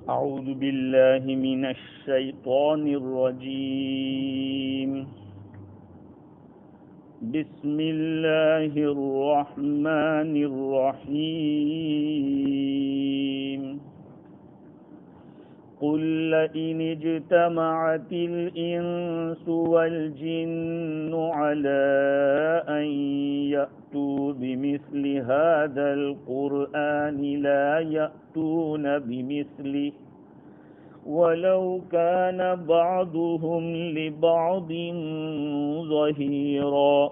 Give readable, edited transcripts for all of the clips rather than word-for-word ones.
أعوذ بالله من الشيطان الرجيم. بسم الله الرحمن الرحيم. قل لئن اجتمعت الإنس والجن على أن يأتوا بمثل هذا القرآن لا يأتون بمثله ولو كان بعضهم لبعض ظهيرا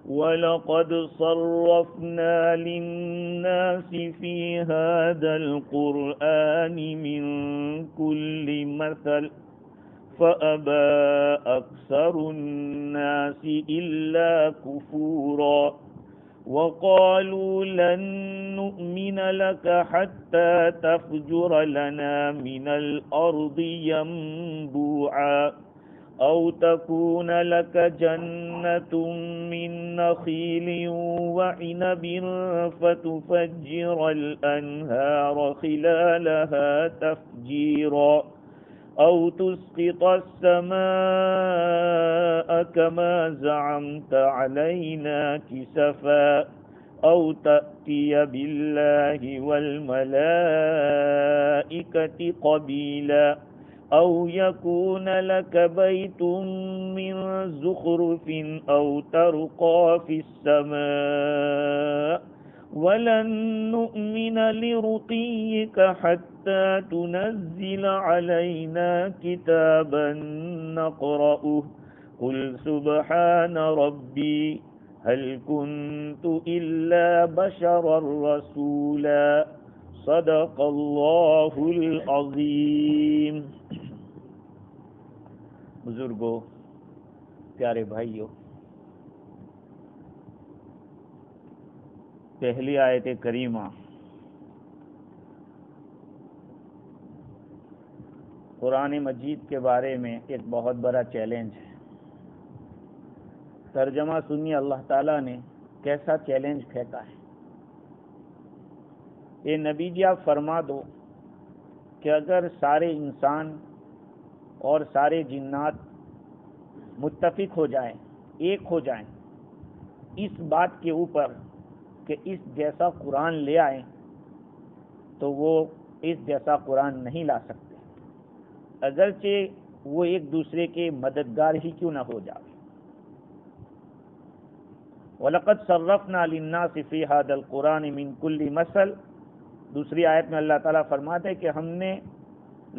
وَلَقَدْ صَرَّفْنَا لِلنَّاسِ فِي هَذَا الْقُرْآنِ مِنْ كُلِّ مَثَلٍ فَأَبَى أَكْثَرُ النَّاسِ إِلَّا كُفُورًا وَقَالُوا لَن نُّؤْمِنَ لَكَ حَتَّى تَفْجُرَ لَنَا مِنَ الْأَرْضِ يَنبُوعًا أَوْ تَكُونَ لَكَ جَنَّةٌ مِّن نَّخِيلٍ وَعِنَبٍ فَتُفَجِّرَ الْأَنْهَارَ خِلَالَهَا تَفْجِيرًا أَوْ تُسْقِطَ السَّمَاءَ كَمَا زَعَمْتَ عَلَيْنَا كِسَفًا أَوْ تَأْتِيَ بِاللَّهِ وَالْمَلَائِكَةِ قَبِيلًا أَوْ يَكُونَ لَكَ بَيْتٌ مِّن زُخْرُفٍ أَوْ تَرْقَىٰ فِي السَّمَاءِ وَلَن نُّؤْمِنَ لِرُقِيِّكَ حَتَّىٰ تُنَزِّلَ عَلَيْنَا كِتَابًا نَّقْرَؤُهُ قُلْ سُبْحَانَ رَبِّي هَلْ كُنتُ إِلَّا بَشَرًا رَّسُولًا صدق اللہ العظیم. بزرگوں، پیارے بھائیوں، پہلی آیت کریمہ قرآن مجید کے بارے میں ایک بہت بڑا چیلنج ہے. ترجمہ سنیے اللہ تعالیٰ نے کیسا چیلنج پھینکا ہے. اے نبی جی، آپ فرما دو کہ اگر سارے انسان اور سارے جنات متفق ہو جائیں، ایک ہو جائیں اس بات کے اوپر کہ اس جیسا قرآن لے آئیں، تو وہ اس جیسا قرآن نہیں لا سکتے، اگرچہ وہ ایک دوسرے کے مددگار ہی کیوں نہ ہو جائے. وَلَقَدْ صَرَّفْنَا لِلنَّاسِ فِي هَذَا الْقُرْآنِ مِنْ كُلِّ مَثَلٍ. دوسری آیت میں اللہ تعالیٰ فرماتے ہیں کہ ہم نے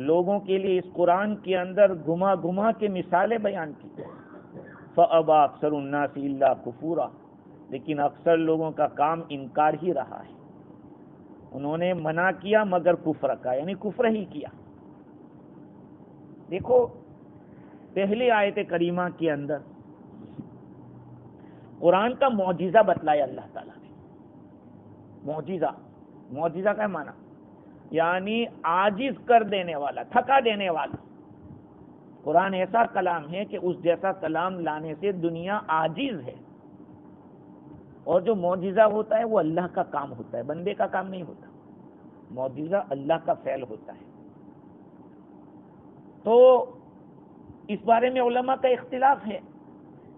لوگوں کے لیے اس قرآن کے اندر گھما گھما کے مثالیں بیان کی. فَأَبَى أَكْثَرُ النَّاسِ إِلَّا كُفُورًا. لیکن اکثر لوگوں کا کام انکار ہی رہا ہے. انہوں نے منع کیا مگر کفر کا، یعنی کفر ہی کیا. دیکھو، پہلی آیت کریمہ کے اندر قرآن کا معجزہ بتلایا اللہ تعالیٰ نے. معجزہ کا معنی یعنی عاجز کر دینے والا، تھکا دینے والا. قرآن ایسا کلام ہے کہ اس جیسا کلام لانے سے دنیا عاجز ہے. اور جو معجزہ ہوتا ہے وہ اللہ کا کام ہوتا ہے، بندے کا کام نہیں ہوتا. معجزہ اللہ کا فعل ہوتا ہے. تو اس بارے میں علماء کا اختلاف ہے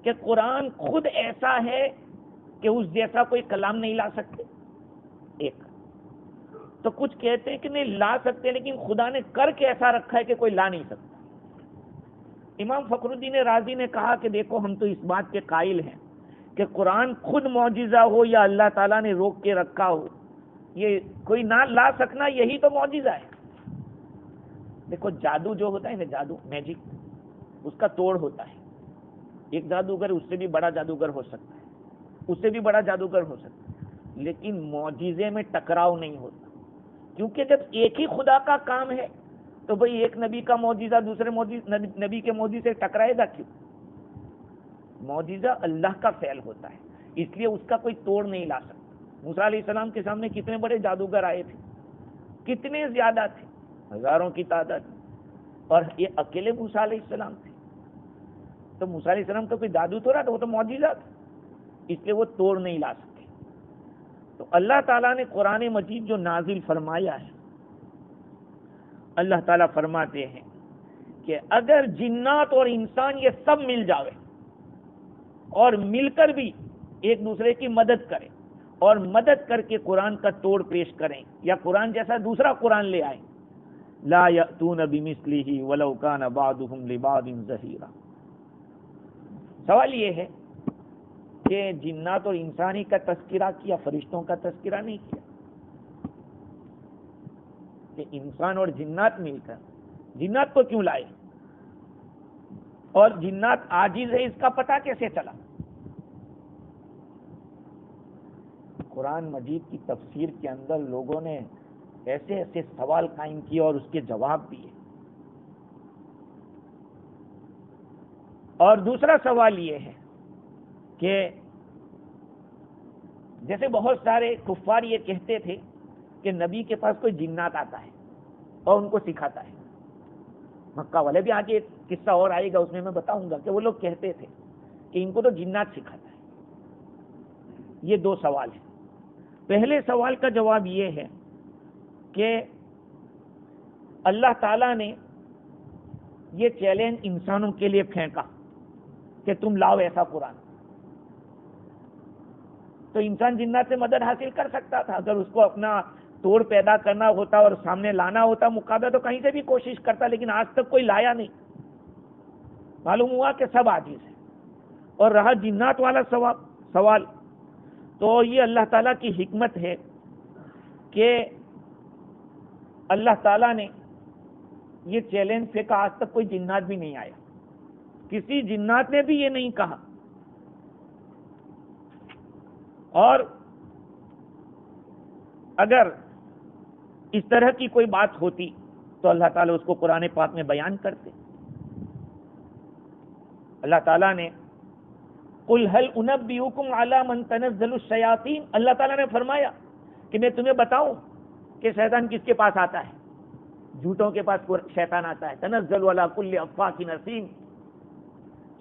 کہ قرآن خود ایسا ہے کہ اس جیسا کوئی کلام نہیں لا سکتے. ایک تو کچھ کہتے ہیں کہ نہیں لا سکتے، لیکن خدا نے کر کے ایسا رکھا ہے کہ کوئی لا نہیں سکتا. امام فخر الدین رازی نے کہا کہ دیکھو، ہم تو اس بات کے قائل ہیں کہ قرآن خود معجزہ ہو یا اللہ تعالیٰ نے روک کے رکھا ہو، یہ کوئی نہ لا سکنا یہی تو معجزہ ہے. دیکھو، جادو جو ہوتا ہے نا، جادو میجک، اس کا توڑ ہوتا ہے. ایک جادوگر اس سے بھی بڑا جادوگر ہو سکتا ہے، اس سے بھی بڑا جادوگر ہو سکتا ہے، لیکن معجزے میں ٹکراؤ نہیں ہوتا. کیونکہ جب ایک ہی خدا کا کام ہے تو بھئی ایک نبی کا معجزہ دوسرے نبی کے معجزے سے ٹکرائے گا کیوں؟ معجزہ اللہ کا فعل ہوتا ہے، اس لیے اس کا کوئی توڑ نہیں لا سکتا. موسیٰ علیہ السلام کے سامنے کتنے بڑے جادوگر آئے تھے، کتنے زیادہ تھے، ہزاروں کی تعداد، اور یہ اکیلے موسیٰ علیہ السلام تھے. تو موسیٰ علیہ السلام تو کوئی جادو تھوڑا تھا، وہ تو معجزہ تھا، اس لیے وہ توڑ نہیں لا سکتے. تو اللہ تعالیٰ نے قرآن مجید جو نازل فرمایا ہے اللہ تعالیٰ فرماتے ہیں کہ اگر جنات اور انسان یہ سب مل جاوے اور مل کر بھی ایک دوسرے کی مدد کریں اور مدد کر کے قرآن کا توڑ پیش کریں یا قرآن جیسا دوسرا قرآن لے آئیں، لا یأتون بمثلہ ولو کان بعضهم لبعض ظہیرا۔ سوال یہ ہے کہ جنات اور انسانی کا تذکرہ کیا، فرشتوں کا تذکرہ نہیں کیا، کہ انسان اور جنات مل کر جنات کو کیوں لائے اور جنات عاجز ہے اس کا پتہ کیسے چلا؟ قرآن مجید کی تفسیر کے اندر لوگوں نے ایسے ایسے سوال قائم کیے اور اس کے جواب دیے۔ اور دوسرا سوال یہ ہے کہ جیسے بہت سارے کفار یہ کہتے تھے کہ نبی کے پاس کوئی جنات آتا ہے اور ان کو سکھاتا ہے۔ مکہ والے بھی آگے ایک قصہ اور آئے گا، اس میں بتاؤں گا کہ وہ لوگ کہتے تھے کہ ان کو تو جنات سکھاتا ہے۔ یہ دو سوال ہیں۔ پہلے سوال کا جواب یہ ہے کہ اللہ تعالیٰ نے یہ چیلنج انسانوں کے لیے پھینکا کہ تم لاؤ ایسا قرآن، تو انسان جنات سے مدد حاصل کر سکتا تھا۔ اگر اس کو اپنا توڑ پیدا کرنا ہوتا اور سامنے لانا ہوتا مقابلہ، تو کہیں سے بھی کوشش کرتا، لیکن آج تک کوئی لایا نہیں۔ معلوم ہوا کہ سب عاجز ہیں۔ اور رہا جنات والا سوال، تو یہ اللہ تعالیٰ کی حکمت ہے کہ اللہ تعالیٰ نے یہ چیلنج پھینکا، آج تک کوئی جنات بھی نہیں آیا، کسی جنات نے بھی یہ نہیں کہا۔ اور اگر اس طرح کی کوئی بات ہوتی تو اللہ تعالیٰ اس کو قرآن پاک میں بیان کرتے۔ اللہ تعالیٰ نے قُلْ هَلْ أُنَبِّئُكُمْ عَلَى مَنْ تَنَزَّلُ الشَّيَاطِينُ، اللہ تعالیٰ نے فرمایا کہ میں تمہیں بتاؤں کہ شیطان کس کے پاس آتا ہے؟ جھوٹوں کے پاس شیطان آتا ہے۔ تنزل علی کل افاک نسیم،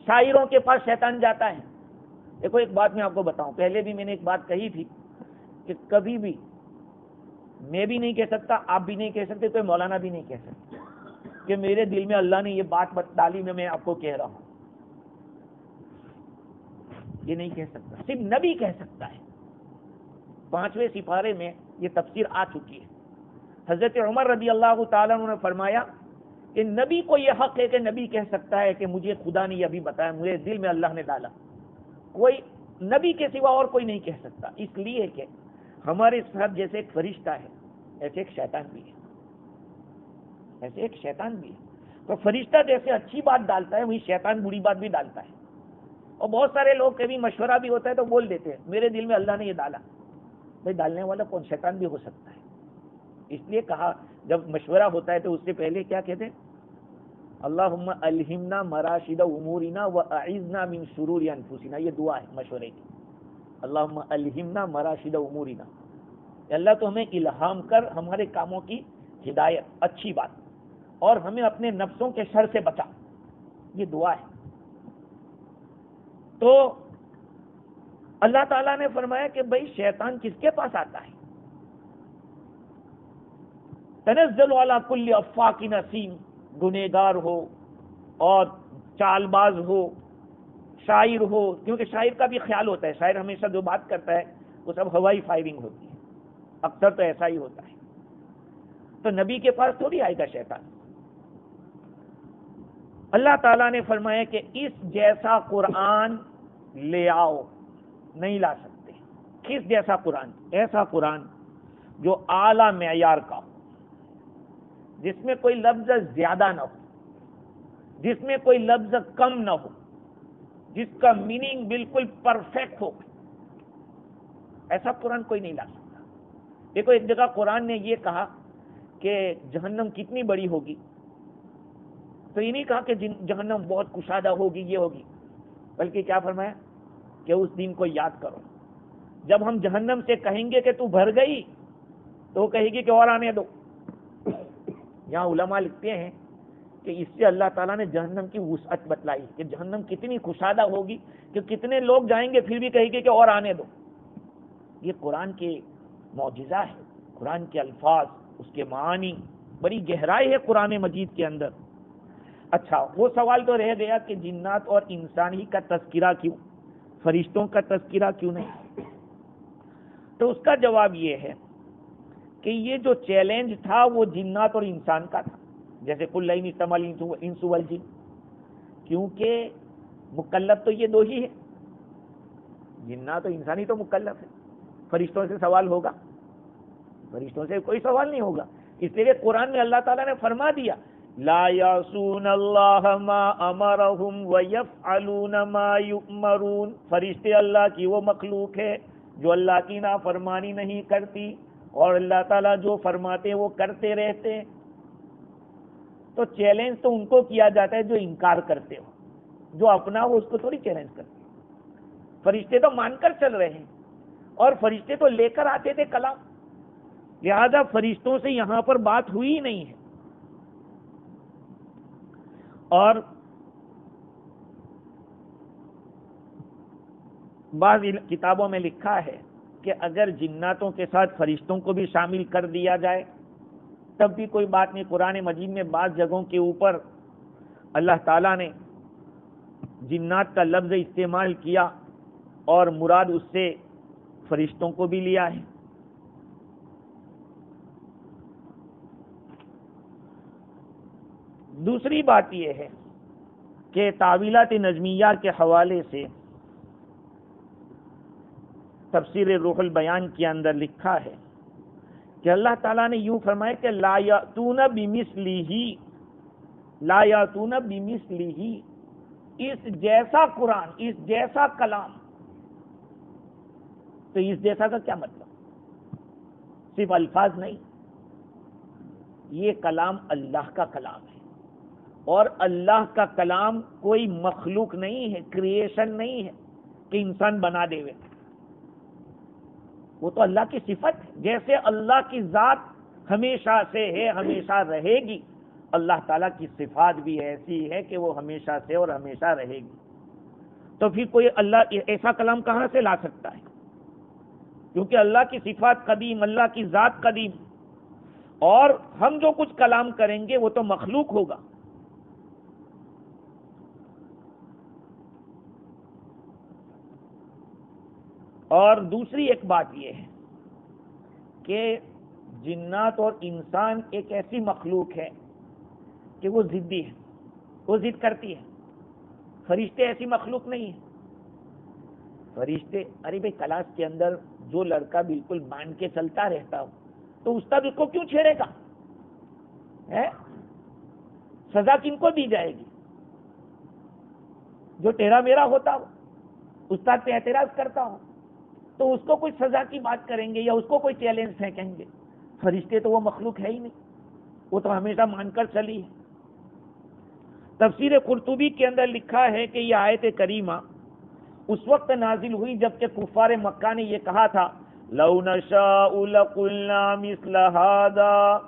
شاعروں کے پاس شیطان جاتا ہے۔ دیکھو ایک بات میں آپ کو بتاؤں، پہلے بھی میں نے ایک بات کہی تھی کہ کبھی بھی میں بھی نہیں کہہ سکتا، آپ بھی نہیں کہہ سکتے، کوئی مولانا بھی نہیں کہہ سکتے کہ میرے دل میں اللہ نے یہ بات ڈالی میں آپ کو کہہ رہا ہوں، یہ نہیں کہہ سکتا، صرف نبی کہہ سکتا ہے۔ 5ویں سپارے میں یہ تفسیر آ چکی ہے۔ حضرت عمر رضی اللہ تعالیٰ عنہ نے فرمایا کہ نبی کو یہ حق ہے کہ نبی کہہ سکتا ہے کہ مجھے خدا نے یہ ابھی بتایا، مجھے دل میں اللہ نے ڈالا، کوئی نبی کے سوا اور کوئی نہیں کہہ سکتا، اس لیے کہ ہمارے ساتھ جیسے ایک فرشتہ ہے ایسے ایک شیطان بھی ہے، ایسے ایک شیطان بھی ہے۔ تو فرشتہ جیسے اچھی بات ڈالتا ہے وہی شیطان بری بات بھی ڈالتا ہے۔ اور بہت سارے لوگ کبھی مشورہ بھی ہوتا ہے تو بول دیتے ہیں میرے دل میں اللہ نے یہ ڈالا، بھائی ڈالنے والا کون؟ شیطان بھی ہو سکتا ہے۔ اس لیے کہا جب مشورہ ہوتا ہے تو اس سے پہلے کیا کہتے ہیں؟ اللہم الہمنا مراشد امورنا واعذنا من شرور انفسنا، یہ دعا ہے مشورے کی۔ اللہم الہمنا مراشد امورنا، اللہ تو ہمیں الہام کر ہمارے کاموں کی ہدایت، اچھی بات، اور ہمیں اپنے نفسوں کے شر سے بچا، یہ دعا ہے۔ تو اللہ تعالیٰ نے فرمایا کہ بھئی شیطان کس کے پاس آتا ہے؟ تنزل علی کل افاک نسیم، گنہگار ہو اور چال باز ہو، شاعر ہو، کیونکہ شاعر کا بھی خیال ہوتا ہے، شاعر ہمیشہ جو بات کرتا ہے وہ سب ہوائی فائرنگ ہوتی ہے، اکثر تو ایسا ہی ہوتا ہے۔ تو نبی کے پاس تھوڑی آئے گا شیطان۔ اللہ تعالیٰ نے فرمایا کہ اس جیسا قرآن لے آؤ، نہیں لا سکتے۔ کس جیسا قرآن؟ ایسا قرآن جو اعلیٰ معیار کا ہو، جس میں کوئی لفظ زیادہ نہ ہو، جس میں کوئی لفظ کم نہ ہو، جس کا میننگ بالکل پرفیکٹ ہو، ایسا قرآن کوئی نہیں لا سکتا۔ دیکھو ایک جگہ قرآن نے یہ کہا کہ جہنم کتنی بڑی ہوگی، تو یہ نہیں کہا کہ جہنم بہت کشادہ ہوگی، یہ ہوگی، بلکہ کیا فرمایا کہ اس دن کو یاد کرو جب ہم جہنم سے کہیں گے کہ تو بھر گئی، تو وہ کہے گی کہ اور آنے دو۔ یہاں علماء لکھتے ہیں کہ اس سے اللہ تعالیٰ نے جہنم کی وسعت بتلائی کہ جہنم کتنی کشادہ ہوگی کہ کتنے لوگ جائیں گے پھر بھی کہے گی کہ اور آنے دو۔ یہ قرآن کے معجزہ ہے، قرآن کے الفاظ، اس کے معانی بڑی گہرائی ہے قرآن مجید کے اندر. اچھا وہ سوال تو رہ گیا کہ جنات اور انسان ہی کا تذکرہ کیوں, فرشتوں کا تذکرہ کیوں نہیں؟ تو اس کا جواب یہ ہے کہ یہ جو چیلنج تھا وہ جنات اور انسان کا تھا. جیسے قل لئن اجتمع الانس والجن, کیونکہ مکلف تو یہ دو ہی ہے, جنات اور انسان ہی تو مکلف ہے. فرشتوں سے سوال ہوگا؟ فرشتوں سے کوئی سوال نہیں ہوگا. اس لیے قرآن میں اللہ تعالیٰ نے فرما دیا لا یعصون اللہ ما امرہم ویفعلون ما یؤمرون. فرشتے اللہ کی وہ مخلوق ہے جو اللہ کی نافرمانی نہیں کرتی اور اللہ تعالیٰ جو فرماتے ہیں وہ کرتے رہتے ہیں. تو چیلنج تو ان کو کیا جاتا ہے جو انکار کرتے ہو, جو اپنا ہو اس کو تھوڑی چیلنج کرتے. فرشتے تو مان کر چل رہے ہیں اور فرشتے تو لے کر آتے تھے کلام, لہذا فرشتوں سے یہاں پر بات ہوئی نہیں ہے. اور بعض کتابوں میں لکھا ہے کہ اگر جناتوں کے ساتھ فرشتوں کو بھی شامل کر دیا جائے تب بھی کوئی بات نہیں. قرآن مجید میں بعض جگہوں کے اوپر اللہ تعالیٰ نے جنات کا لفظ استعمال کیا اور مراد اس سے فرشتوں کو بھی لیا ہے. دوسری بات یہ ہے کہ تعویلات نجمیہ کے حوالے سے تفسیر روح البیان کے اندر لکھا ہے کہ اللہ تعالیٰ نے یوں فرمایا کہ لا یاتون بمثلہ, اس جیسا قرآن, اس جیسا کلام. تو اس جیسا کا کیا مطلب؟ صرف الفاظ نہیں, یہ کلام اللہ کا کلام ہے اور اللہ کا کلام کوئی مخلوق نہیں ہے, کریشن نہیں ہے کہ انسان بنا دے. وہ تو اللہ کی صفت ہے. جیسے اللہ کی ذات ہمیشہ سے ہے, ہمیشہ رہے گی, اللہ تعالیٰ کی صفات بھی ایسی ہے کہ وہ ہمیشہ سے اور ہمیشہ رہے گی. تو پھر کوئی اللہ ایسا کلام کہاں سے لا سکتا ہے؟ کیونکہ اللہ کی صفات قدیم, اللہ کی ذات قدیم, اور ہم جو کچھ کلام کریں گے وہ تو مخلوق ہوگا. اور دوسری ایک بات یہ ہے کہ جنات اور انسان ایک ایسی مخلوق ہے کہ وہ ضدی ہے, وہ ضد کرتی ہے. فرشتے ایسی مخلوق نہیں ہیں. فرشتے, ارے بھائی کلاس کے اندر جو لڑکا بالکل باندھ کے چلتا رہتا ہو تو استاد اس کو کیوں چھیڑے گا؟ سزا کن کو دی جائے گی؟ جو ٹیڑھا میرا ہوتا ہو, استاد پہ اعتراض کرتا ہو, تو اس کو کوئی سزا کی بات کریں گے یا اس کو کوئی چیلنج پھینکیں گے؟ فرشتے تو وہ مخلوق ہے ہی نہیں, وہ تو ہمیشہ مان کر چلی ہے. تفسیر قرطبی کے اندر لکھا ہے کہ یہ آیت کریمہ اس وقت نازل ہوئی جبکہ کفار مکہ نے یہ کہا تھا لَوْ نَشَاءُ لَقُلْنَا مِثْلَ هَذَا,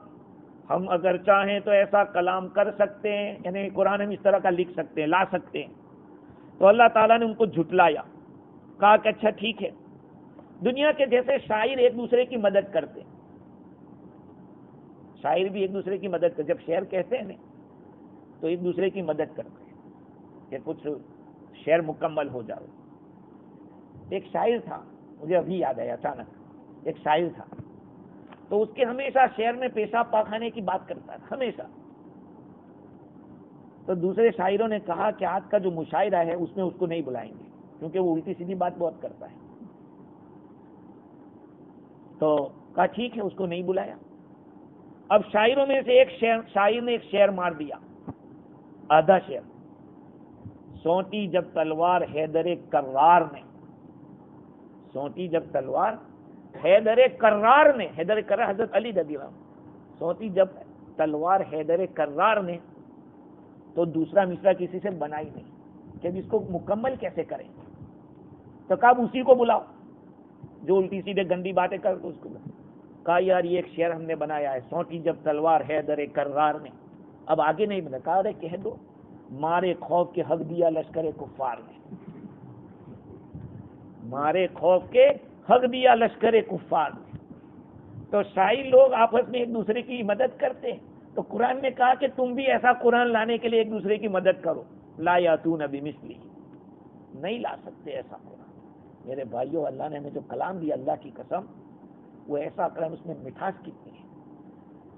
ہم اگر چاہیں تو ایسا کلام کر سکتے ہیں, یعنی قرآن ہم اس طرح کا لکھ سکتے ہیں, لا سکتے ہیں. تو اللہ تعالیٰ نے ان کو جھٹلایا, کہا کہ اچھا ٹھیک ہے. دنیا کے جیسے شاعر ایک دوسرے کی مدد کرتے, شاعر بھی ایک دوسرے کی مدد کرتے, جب شعر کہتے ہیں تو ایک دوسرے کی مدد کرتے ہیں کہ کچھ شعر مکمل ہو جائے. ایک شاعر تھا, مجھے ابھی یاد آیا اچانک, ایک شاعر تھا تو اس کے ہمیشہ شعر میں پیشاب پاخانے کی بات کرتا تھا ہمیشہ. تو دوسرے شاعروں نے کہا کہ آج کا جو مشاعرہ ہے اس میں اس کو نہیں بلائیں گے کیونکہ وہ الٹی سیدھی بات بہت کرتا ہے. تو کہا ٹھیک ہے, اس کو نہیں بلایا. اب شاعروں میں سے ایک شاعر نے ایک شعر مار دیا, آدھا شعر. سونٹی جب تلوار حیدر کرار نے, سونٹی جب تلوار حیدر کرار نے, حیدر کرار حضرت علی رضی اللہ عنہ, سونٹی جب تلوار حیدر کرار نے, تو دوسرا مصرع کسی سے بنا ہی نہیں کہ اس کو مکمل کیسے کریں. تو کہا اسی کو بلاؤ جو الٹی سیدھے گندی باتیں کر, تو اس کو کہا یار یہ ایک شعر ہم نے بنایا ہے, سونٹی جب تلوار حیدر کرار نے. اب آگے نہیں بنا, کہا ارے کہہ دو, مارے خوف کے حق دیا لشکر کفار نے, مارے خوف کے حق دیا لشکر کفار نے. تو شاعر لوگ آپس میں ایک دوسرے کی مدد کرتے ہیں, تو قرآن نے کہا کہ تم بھی ایسا قرآن لانے کے لیے ایک دوسرے کی مدد کرو. لا یاتون بمثلہ، نہیں لا سکتے ایسا قرآن. میرے بھائیوں، اللہ نے ہمیں جو کلام دیا، اللہ کی قسم، وہ ایسا کلام، اس میں مٹھاس کتنی ہے.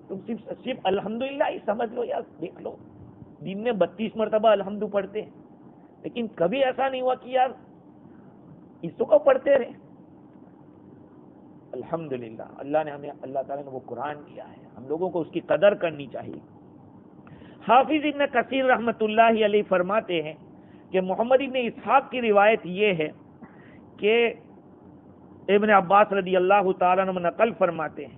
تم صرف الحمدللہ ہی سمجھ لو یا دیکھ لو. دن میں 32 مرتبہ الحمد پڑھتے ہیں، لیکن کبھی ایسا نہیں ہوا کہ یار اس کو پڑھتے رہے. الحمدللہ اللہ نے ہمیں، اللہ تعالیٰ نے وہ قرآن دیا ہے، ہم لوگوں کو اس کی قدر کرنی چاہیے. حافظ ابن کثیر رحمۃ اللہ علیہ فرماتے ہیں کہ محمد ابن اسحاق کی روایت یہ ہے کہ ابن عباس رضی اللہ تعالیٰ عنہ نقل فرماتے ہیں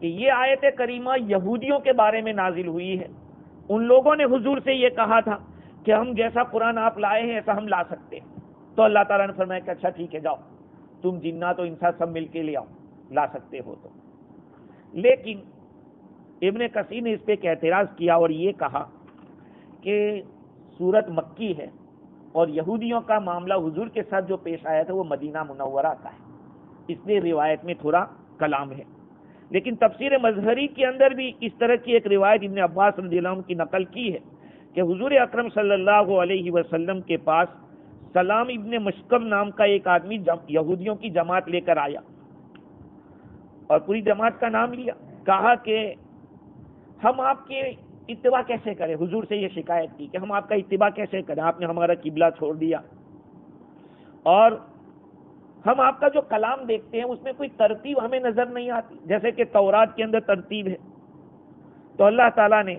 کہ یہ آیت کریمہ یہودیوں کے بارے میں نازل ہوئی ہے. ان لوگوں نے حضور سے یہ کہا تھا کہ ہم جیسا قرآن آپ لائے ہیں ایسا ہم لا سکتے ہیں. تو اللہ تعالیٰ نے فرمایا کہ اچھا ٹھیک ہے، جاؤ تم جنات و انسان سب مل کے لے آؤ، لا سکتے ہو تو. لیکن ابن کثیر نے اس پہ ایک اعتراض کیا اور یہ کہا کہ سورت مکی ہے اور یہودیوں کا معاملہ حضور کے ساتھ جو پیش آیا تھا وہ مدینہ منورہ کا ہے، اس لیے روایت میں تھوڑا کلام ہے. لیکن تفسیر مظہری کے اندر بھی اس طرح کی ایک روایت ابن عباس رضی اللہ عنہ کی نقل کی ہے کہ حضور اکرم صلی اللہ علیہ وسلم کے پاس سلام ابن مشکم نام کا ایک آدمی یہودیوں کی جماعت لے کر آیا اور پوری جماعت کا نام لیا. کہا کہ ہم آپ کے اتباع کیسے کریں. حضور سے یہ شکایت کی کہ ہم آپ کا اتباع کیسے کریں، آپ نے ہمارا قبلہ چھوڑ دیا، اور ہم آپ کا جو کلام دیکھتے ہیں اس میں کوئی ترتیب ہمیں نظر نہیں آتی، جیسے کہ تورات کے اندر ترتیب ہے. تو اللہ تعالیٰ نے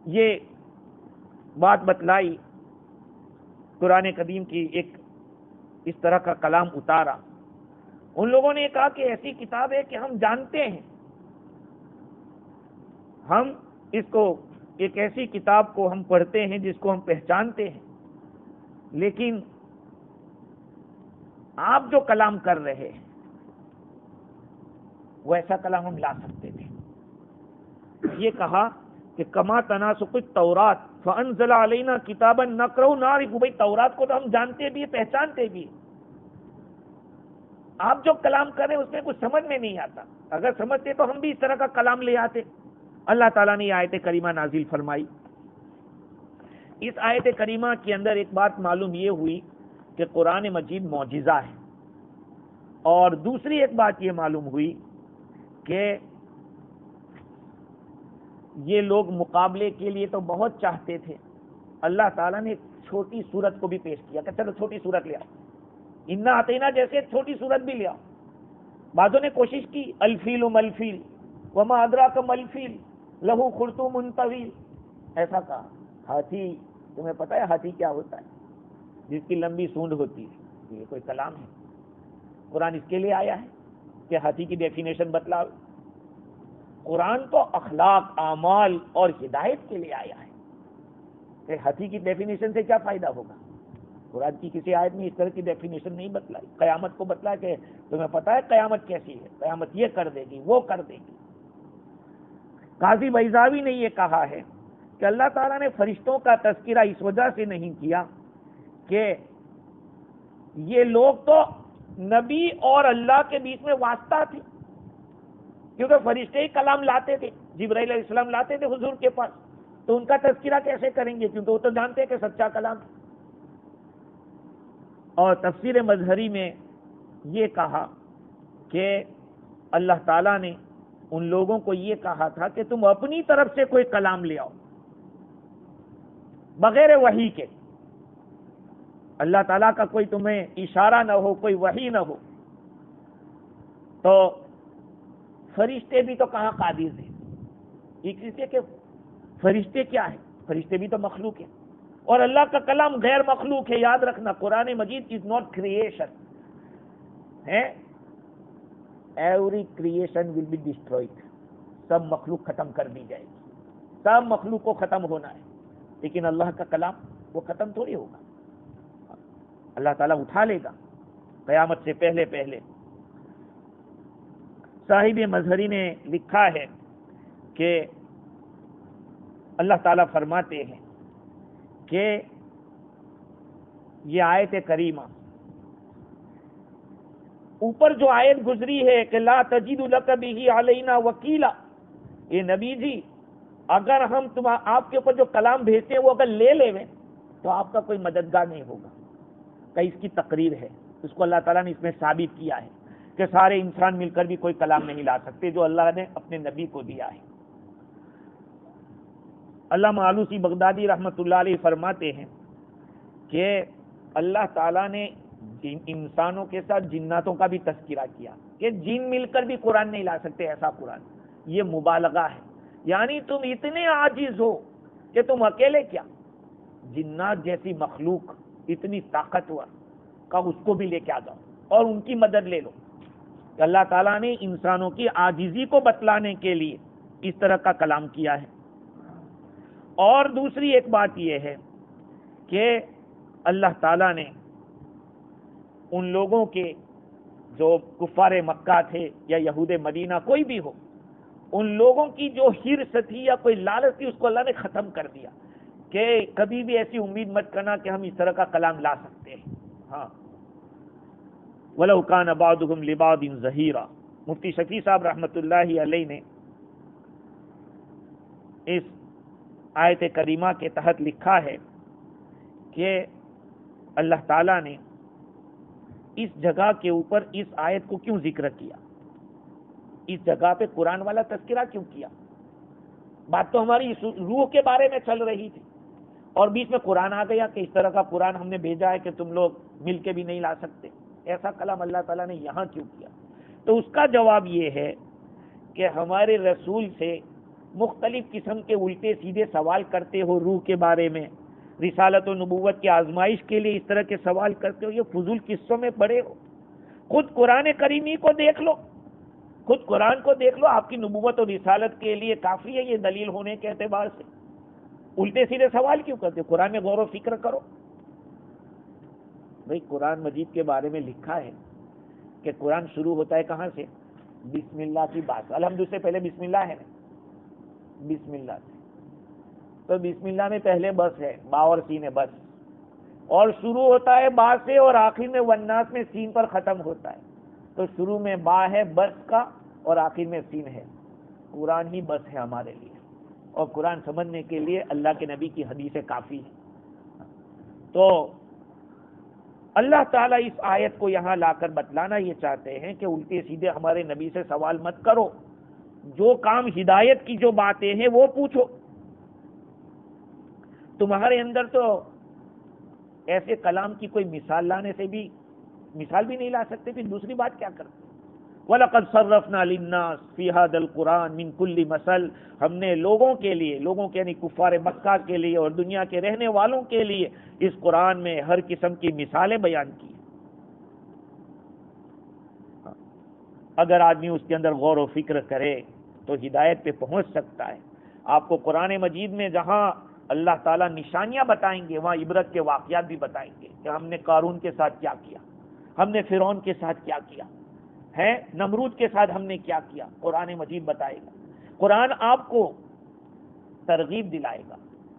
یہ بات بتلائی، قرآن قدیم کی ایک اس طرح کا کلام اتارا. ان لوگوں نے کہا کہ ایسی کتاب ہے کہ ہم جانتے ہیں، ہم اس کو ایک ایسی کتاب کو ہم پڑھتے ہیں جس کو ہم پہچانتے ہیں، لیکن آپ جو کلام کر رہے ہیں وہ ایسا کلام ہم لا سکتے تھے. یہ کہا کہ کما تناسق التورات فانزل علینا کتابا نقرؤ نعرف. بھائی تورات کو تو ہم جانتے بھی پہچانتے بھی، آپ جو کلام کر رہے ہیں اس میں کچھ سمجھ میں نہیں آتا. اگر سمجھتے تو ہم بھی اس طرح کا کلام لے آتے. اللہ تعالیٰ نے یہ آیت کریمہ نازل فرمائی. اس آیت کریمہ کے اندر ایک بات معلوم یہ ہوئی کہ قرآن مجید معجزہ ہے، اور دوسری ایک بات یہ معلوم ہوئی کہ یہ لوگ مقابلے کے لیے تو بہت چاہتے تھے. اللہ تعالیٰ نے ایک چھوٹی سورت کو بھی پیش کیا کہ چلو چھوٹی سورت لے آؤ، انا اعطینا جیسے ایک چھوٹی سورت بھی لے آؤ. بعضوں نے کوشش کی الفیل ملفیل وما ادراک ملفیل لہو خرطوم طویل، ایسا کہا. ہاتھی، تمہیں پتہ ہے ہاتھی کیا ہوتا ہے؟ جس کی لمبی سونڈ ہوتی ہے. یہ کوئی کلام ہے؟ قرآن اس کے لیے آیا ہے کہ ہاتھی کی ڈیفینیشن بتلاؤ. قرآن تو اخلاق، اعمال اور ہدایت کے لیے آیا ہے. کہ ہاتھی کی ڈیفینیشن سے کیا فائدہ ہوگا؟ قرآن کی کسی آیت میں اس طرح کی ڈیفینیشن نہیں بتلائی. قیامت کو بتلا کہ تمہیں پتہ ہے قیامت کیسی ہے، قیامت یہ کر دے گی، وہ کر دے گی. قاضی بیضاوی نے یہ کہا ہے کہ اللہ تعالیٰ نے فرشتوں کا تذکرہ اس وجہ سے نہیں کیا کہ یہ لوگ تو نبی اور اللہ کے بیچ میں واسطہ تھے، کیونکہ فرشتے ہی کلام لاتے تھے، جبرائیل علیہ السلام لاتے تھے حضور کے پاس، تو ان کا تذکرہ کیسے کریں گے؟ کیونکہ وہ تو جانتے ہیں کہ سچا کلام. اور تفسیر مظہری میں یہ کہا کہ اللہ تعالیٰ نے ان لوگوں کو یہ کہا تھا کہ تم اپنی طرف سے کوئی کلام لے آؤ بغیر وحی کے. اللہ تعالیٰ کا کوئی تمہیں اشارہ نہ ہو، کوئی وحی نہ ہو. تو فرشتے بھی تو کہاں قادر ہیں؟ ایک چیز ہے کہ فرشتے کیا ہیں؟ فرشتے بھی تو مخلوق ہیں، اور اللہ کا کلام غیر مخلوق ہے. یاد رکھنا، Quran Majeed is not creation ہے. Every creation will be destroyed. سب مخلوق ختم کر دی جائے گی، سب مخلوق کو ختم ہونا ہے، لیکن اللہ کا کلام وہ ختم تھوڑی ہوگا. اللہ تعالیٰ اٹھا لے گا قیامت سے پہلے پہلے. صاحب مظہری نے لکھا ہے کہ اللہ تعالیٰ فرماتے ہیں کہ یہ آیت کریمہ، اوپر جو آیت گزری ہے کہ لا تجد لک بہ علینا وکیلا، یہ نبی جی اگر ہم آپ کے اوپر جو کلام بھیجتے ہیں وہ اگر لے لیں تو آپ کا کوئی مددگار نہیں ہوگا. کہ اس کی تقریر ہے, اس کو اللہ تعالیٰ نے اس میں ثابت کیا ہے کہ سارے انسان مل کر بھی کوئی کلام نہیں لا سکتے جو اللہ نے اپنے نبی کو دیا ہے. علامہ آلوسی بغدادی رحمۃ اللہ علیہ فرماتے ہیں کہ اللہ تعالیٰ نے انسانوں کے ساتھ جناتوں کا بھی تذکرہ کیا کہ جن مل کر بھی قرآن نہیں لا سکتے ایسا قرآن. یہ مبالغہ ہے, یعنی تم اتنے عاجز ہو کہ تم اکیلے کیا, جنات جیسی مخلوق اتنی طاقتور کا اس کو بھی لے کے آ جاؤ اور ان کی مدد لے لو. کہ اللہ تعالیٰ نے انسانوں کی عاجزی کو بتلانے کے لیے اس طرح کا کلام کیا ہے. اور دوسری ایک بات یہ ہے کہ اللہ تعالیٰ نے ان لوگوں کے جو کفار مکہ تھے یا یہود مدینہ کوئی بھی ہو, ان لوگوں کی جو حرص تھی یا کوئی لالچ تھی اس کو اللہ نے ختم کر دیا کہ کبھی بھی ایسی امید مت کرنا کہ ہم اس طرح کا کلام لا سکتے ہیں. ہاں, وَلَوْ كَانَ بَعْضُهُمْ لِبَعْضٍ ظَهِيرًا. مفتی شفیع صاحب رحمۃ اللہ علیہ نے اس آیت کریمہ کے تحت لکھا ہے کہ اللہ تعالیٰ نے اس جگہ کے اوپر اس آیت کو کیوں ذکر کیا, اس جگہ پہ قرآن والا تذکرہ کیوں کیا. بات تو ہماری روح کے بارے میں چل رہی تھی اور بیچ میں قرآن آ گیا کہ اس طرح کا قرآن ہم نے بھیجا ہے کہ تم لوگ مل کے بھی نہیں لا سکتے. ایسا کلام اللہ تعالیٰ نے یہاں کیوں کیا؟ تو اس کا جواب یہ ہے کہ ہمارے رسول سے مختلف قسم کے الٹے سیدھے سوال کرتے ہو روح کے بارے میں, رسالت و نبوت کی آزمائش کے لیے اس طرح کے سوال کرتے ہو, یہ فضول قصوں میں پڑے ہو. خود قرآن کریمی کو دیکھ لو, خود قرآن کو دیکھ لو, آپ کی نبوت اور رسالت کے لیے کافی ہے یہ دلیل ہونے کے اعتبار سے. الٹے سیدھے سوال کیوں کرتے ہو؟ قرآن میں غور و فکر کرو. بھئی قرآن مجید کے بارے میں لکھا ہے کہ قرآن شروع ہوتا ہے کہاں سے؟ بسم اللہ کی بات. الحمد سے پہلے بسم اللہ ہے نا, بسم اللہ سے. تو بسم اللہ میں پہلے بس ہے, با اور سین ہے, بس. اور شروع ہوتا ہے با سے اور آخر میں والناس میں سین پر ختم ہوتا ہے. تو شروع میں با ہے بس کا اور آخر میں سین ہے. قرآن ہی بس ہے ہمارے لیے, اور قرآن سمجھنے کے لیے اللہ کے نبی کی حدیثیں کافی ہے. تو اللہ تعالیٰ اس آیت کو یہاں لا کر بتلانا یہ چاہتے ہیں کہ الٹے سیدھے ہمارے نبی سے سوال مت کرو, جو کام ہدایت کی جو باتیں ہیں وہ پوچھو. تمہارے اندر تو ایسے کلام کی کوئی مثال لانے سے بھی مثال بھی نہیں لا سکتے, پھر دوسری بات کیا کرتے؟ وَلَقَدْ صَرَّفْنَا لِلنَّاسِ فِي هَذَا الْقُرْآنِ مِنْ كُلِّ مَثَلٍ. ہم نے لوگوں کے لیے, لوگوں کے یعنی کفار مکہ کے لیے اور دنیا کے رہنے والوں کے لیے اس قرآن میں ہر قسم کی مثالیں بیان کی. اگر آدمی اس کے اندر غور و فکر کرے تو ہدایت پہ پہنچ سکتا ہے. آپ کو قرآن مجید میں جہاں اللہ تعالیٰ نشانیاں بتائیں گے وہاں عبرت کے واقعات بھی بتائیں گے کہ ہم نے قارون کے ساتھ کیا کیا, ہم نے فرعون کے ساتھ کیا کیا ہے, نمرود کے ساتھ ہم نے کیا کیا. قرآن مجید بتائے گا. قرآن آپ کو ترغیب دلائے گا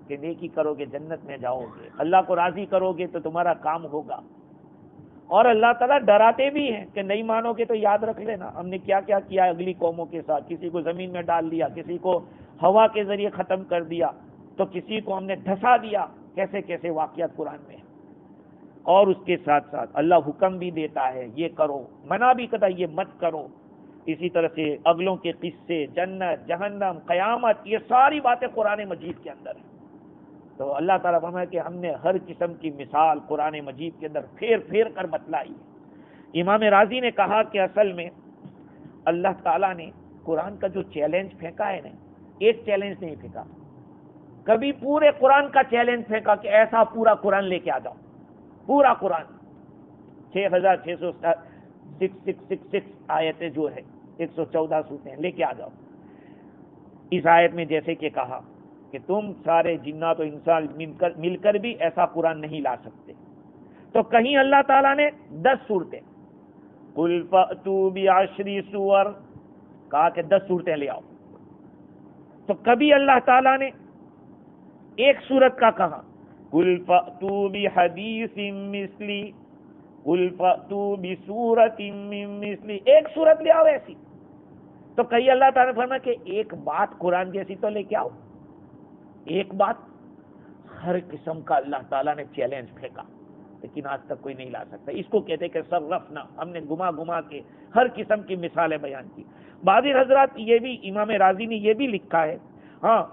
کہ نیکی کرو گے جنت میں جاؤ گے, اللہ کو راضی کرو گے تو تمہارا کام ہوگا. اور اللہ تعالیٰ ڈراتے بھی ہیں کہ نہیں مانو گے تو یاد رکھ لینا ہم نے کیا کیا کیا اگلی قوموں کے ساتھ. کسی کو زمین میں ڈال دیا, کسی کو ہوا کے ذریعے ختم کر دیا, تو کسی کو ہم نے دھسا دیا. کیسے کیسے واقعات قرآن میں ہیں. اور اس کے ساتھ ساتھ اللہ حکم بھی دیتا ہے یہ کرو, منع بھی کرتا ہے یہ مت کرو. اسی طرح سے اگلوں کے قصے, جنت, جہنم, قیامت, یہ ساری باتیں قرآن مجید کے اندر ہیں. تو اللہ تعالیٰ فرمایا کہ ہم نے ہر قسم کی مثال قرآن مجید کے اندر پھیر پھیر کر بتلائی. امام رازی نے کہا کہ اصل میں اللہ تعالیٰ نے قرآن کا جو چیلنج پھینکا ہے نا, ایک چیلنج نہیں پھینکا, کبھی پورے قرآن کا چیلنج پھینکا کہ ایسا پورا قرآن لے کے آ جاؤ. پورا قرآن 6666 آیتیں جو ہے 114 سورتیں لے کے آ جاؤ. اس آیت میں جیسے کہ کہا کہ تم سارے جنات و انسان مل کر بھی ایسا قرآن نہیں لا سکتے. تو کہیں اللہ تعالیٰ نے 10 صورتیں, قُلْ فَأْتُوا بِعَشْرِ سُوَرٍ, کہا کہ 10 صورتیں لے آؤ. تو کبھی اللہ تعالیٰ نے ایک صورت کا کہا, قُلْ فَأْتُوا بِحَدِيثٍ مِثْلِهِ, قُلْ فَأْتُوا بِسُورَةٍ مِّن مِثْلِهِ, ایک صورت لے آؤ ایسی. تو کہیں اللہ تعالیٰ نے فرمایا کہ ایک بات قرآن جیسی تو لے کے آؤ. ایک بات. ہر قسم کا اللہ تعالیٰ نے چیلنج پھینکا, لیکن آج تک کوئی نہیں لا سکتا. اس کو کہتے کہ صرفنا, ہم نے گما کے ہر قسم کی مثالیں بیان کی. بعض حضرات یہ بھی, امام راضی نے یہ بھی لکھا ہے, ہاں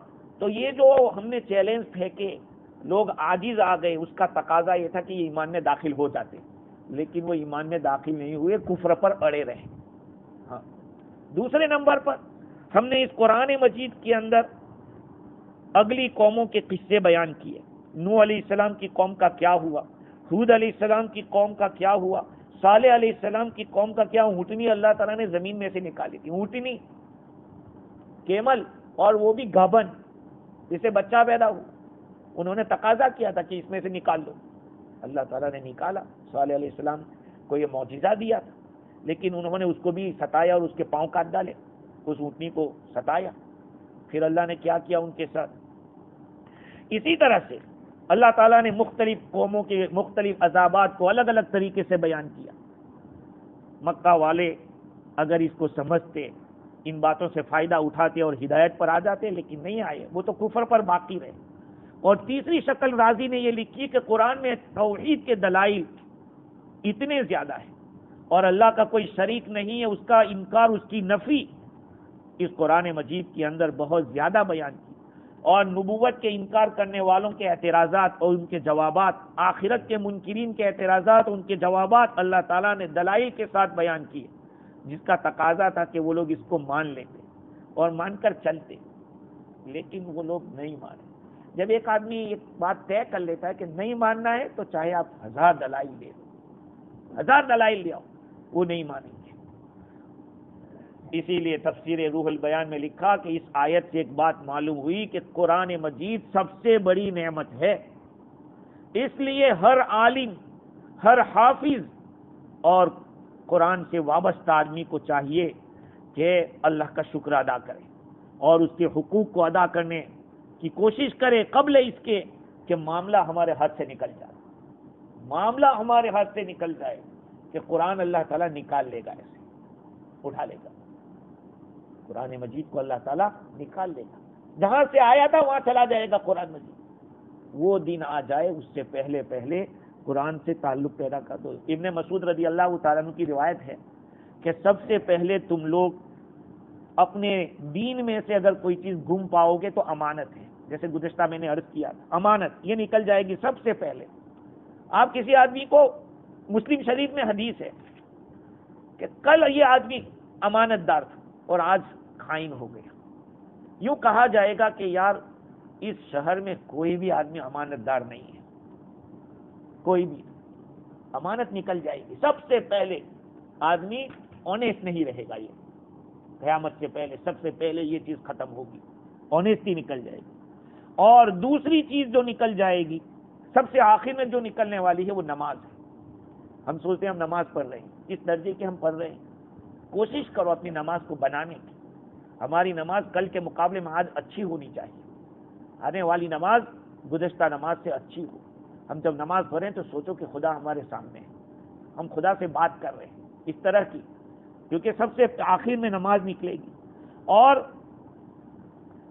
تو یہ جو ہم نے چیلنج پھینکے لوگ عاجز آ گئے, اس کا تقاضا یہ تھا کہ یہ ایمان میں داخل ہو جاتے, لیکن وہ ایمان میں داخل نہیں ہوئے, کفر پر اڑے رہے. ہاں. دوسرے نمبر پر ہم نے اس قرآن مجید کے اندر اگلی قوموں کے قصے بیان کیے. نوح علیہ السلام کی قوم کا کیا ہوا, ہود علیہ السلام کی قوم کا کیا ہوا, صالح علیہ السلام کی قوم کا کیا. اونٹنی اللہ تعالیٰ نے زمین میں سے نکالی تھی, اونٹنی, کیمل, اور وہ بھی گابن, جسے بچہ پیدا ہوا. انہوں نے تقاضا کیا تھا کہ اس میں سے نکال دو, اللہ تعالیٰ نے نکالا. صالح علیہ السلام کو یہ معجزہ دیا تھا, لیکن انہوں نے اس کو بھی ستایا اور اس کے پاؤں کاٹ ڈالے, اس اونٹنی کو ستایا. پھر اللہ نے کیا کیا ان کے ساتھ. اسی طرح سے اللہ تعالیٰ نے مختلف قوموں کے مختلف عذابات کو الگ الگ طریقے سے بیان کیا. مکہ والے اگر اس کو سمجھتے, ان باتوں سے فائدہ اٹھاتے اور ہدایت پر آ جاتے, لیکن نہیں آئے, وہ تو کفر پر باقی رہے. اور تیسری شکل راضی نے یہ لکھی کہ قرآن میں توحید کے دلائل اتنے زیادہ ہیں اور اللہ کا کوئی شریک نہیں ہے, اس کا انکار, اس کی نفی اس قرآن مجید کے اندر بہت زیادہ بیان کی. اور نبوت کے انکار کرنے والوں کے اعتراضات اور ان کے جوابات, آخرت کے منکرین کے اعتراضات, ان کے جوابات اللہ تعالیٰ نے دلائل کے ساتھ بیان کیے, جس کا تقاضا تھا کہ وہ لوگ اس کو مان لیتے اور مان کر چلتے, لیکن وہ لوگ نہیں مانے. جب ایک آدمی ایک بات طے کر لیتا ہے کہ نہیں ماننا ہے, تو چاہے آپ 1000 دلائل لے لو, 1000 دلائل لے آؤ, وہ نہیں مانیں گے. اسی لیے تفسیر روح البیان میں لکھا کہ اس آیت سے ایک بات معلوم ہوئی کہ قرآن مجید سب سے بڑی نعمت ہے. اس لیے ہر عالم, ہر حافظ اور قرآن سے وابستہ آدمی کو چاہیے کہ اللہ کا شکر ادا کرے اور اس کے حقوق کو ادا کرنے کی کوشش کرے قبل اس کے کہ معاملہ ہمارے ہاتھ سے نکل جائے. معاملہ ہمارے ہاتھ سے نکل جائے کہ قرآن اللہ تعالیٰ نکال لے گا, ایسے اٹھا لے گا. قرآن مجید کو اللہ تعالیٰ نکال لے گا, جہاں سے آیا تھا وہاں چلا جائے گا قرآن مجید. وہ دن آ جائے, اس سے پہلے پہلے قرآن سے تعلق پیدا کر دو. ابن مسعود رضی اللہ تعالیٰ عنہ کی روایت ہے کہ سب سے پہلے تم لوگ اپنے دین میں سے اگر کوئی چیز گم پاؤ گے تو امانت ہے, جیسے گزشتہ میں نے عرض کیا تھا, امانت یہ نکل جائے گی سب سے پہلے. آپ کسی آدمی کو, مسلم شریف میں حدیث ہے کہ کل یہ آدمی امانت دار تھا اور آج خائن ہو گیا. یوں کہا جائے گا کہ یار اس شہر میں کوئی بھی آدمی امانت دار نہیں ہے, کوئی بھی. امانت نکل جائے گی سب سے پہلے, آدمی آنیسٹ نہیں رہے گا. یہ قیامت سے پہلے سب سے پہلے یہ چیز ختم ہوگی, آنیسٹی نکل جائے گی. اور دوسری چیز جو نکل جائے گی سب سے آخر میں جو نکلنے والی ہے وہ نماز ہے. ہم سوچتے ہیں ہم نماز پڑھ رہے ہیں, اس درجے کے ہم پڑھ رہے ہیں. کوشش کرو اپنی نماز کو بنانے کی. ہماری نماز کل کے مقابلے میں آج اچھی ہونی چاہیے, آنے والی نماز گزشتہ نماز سے اچھی ہو. ہم جب نماز پڑھیں تو سوچو کہ خدا ہمارے سامنے ہے, ہم خدا سے بات کر رہے ہیں, اس طرح کی, کیونکہ سب سے آخر میں نماز نکلے گی. اور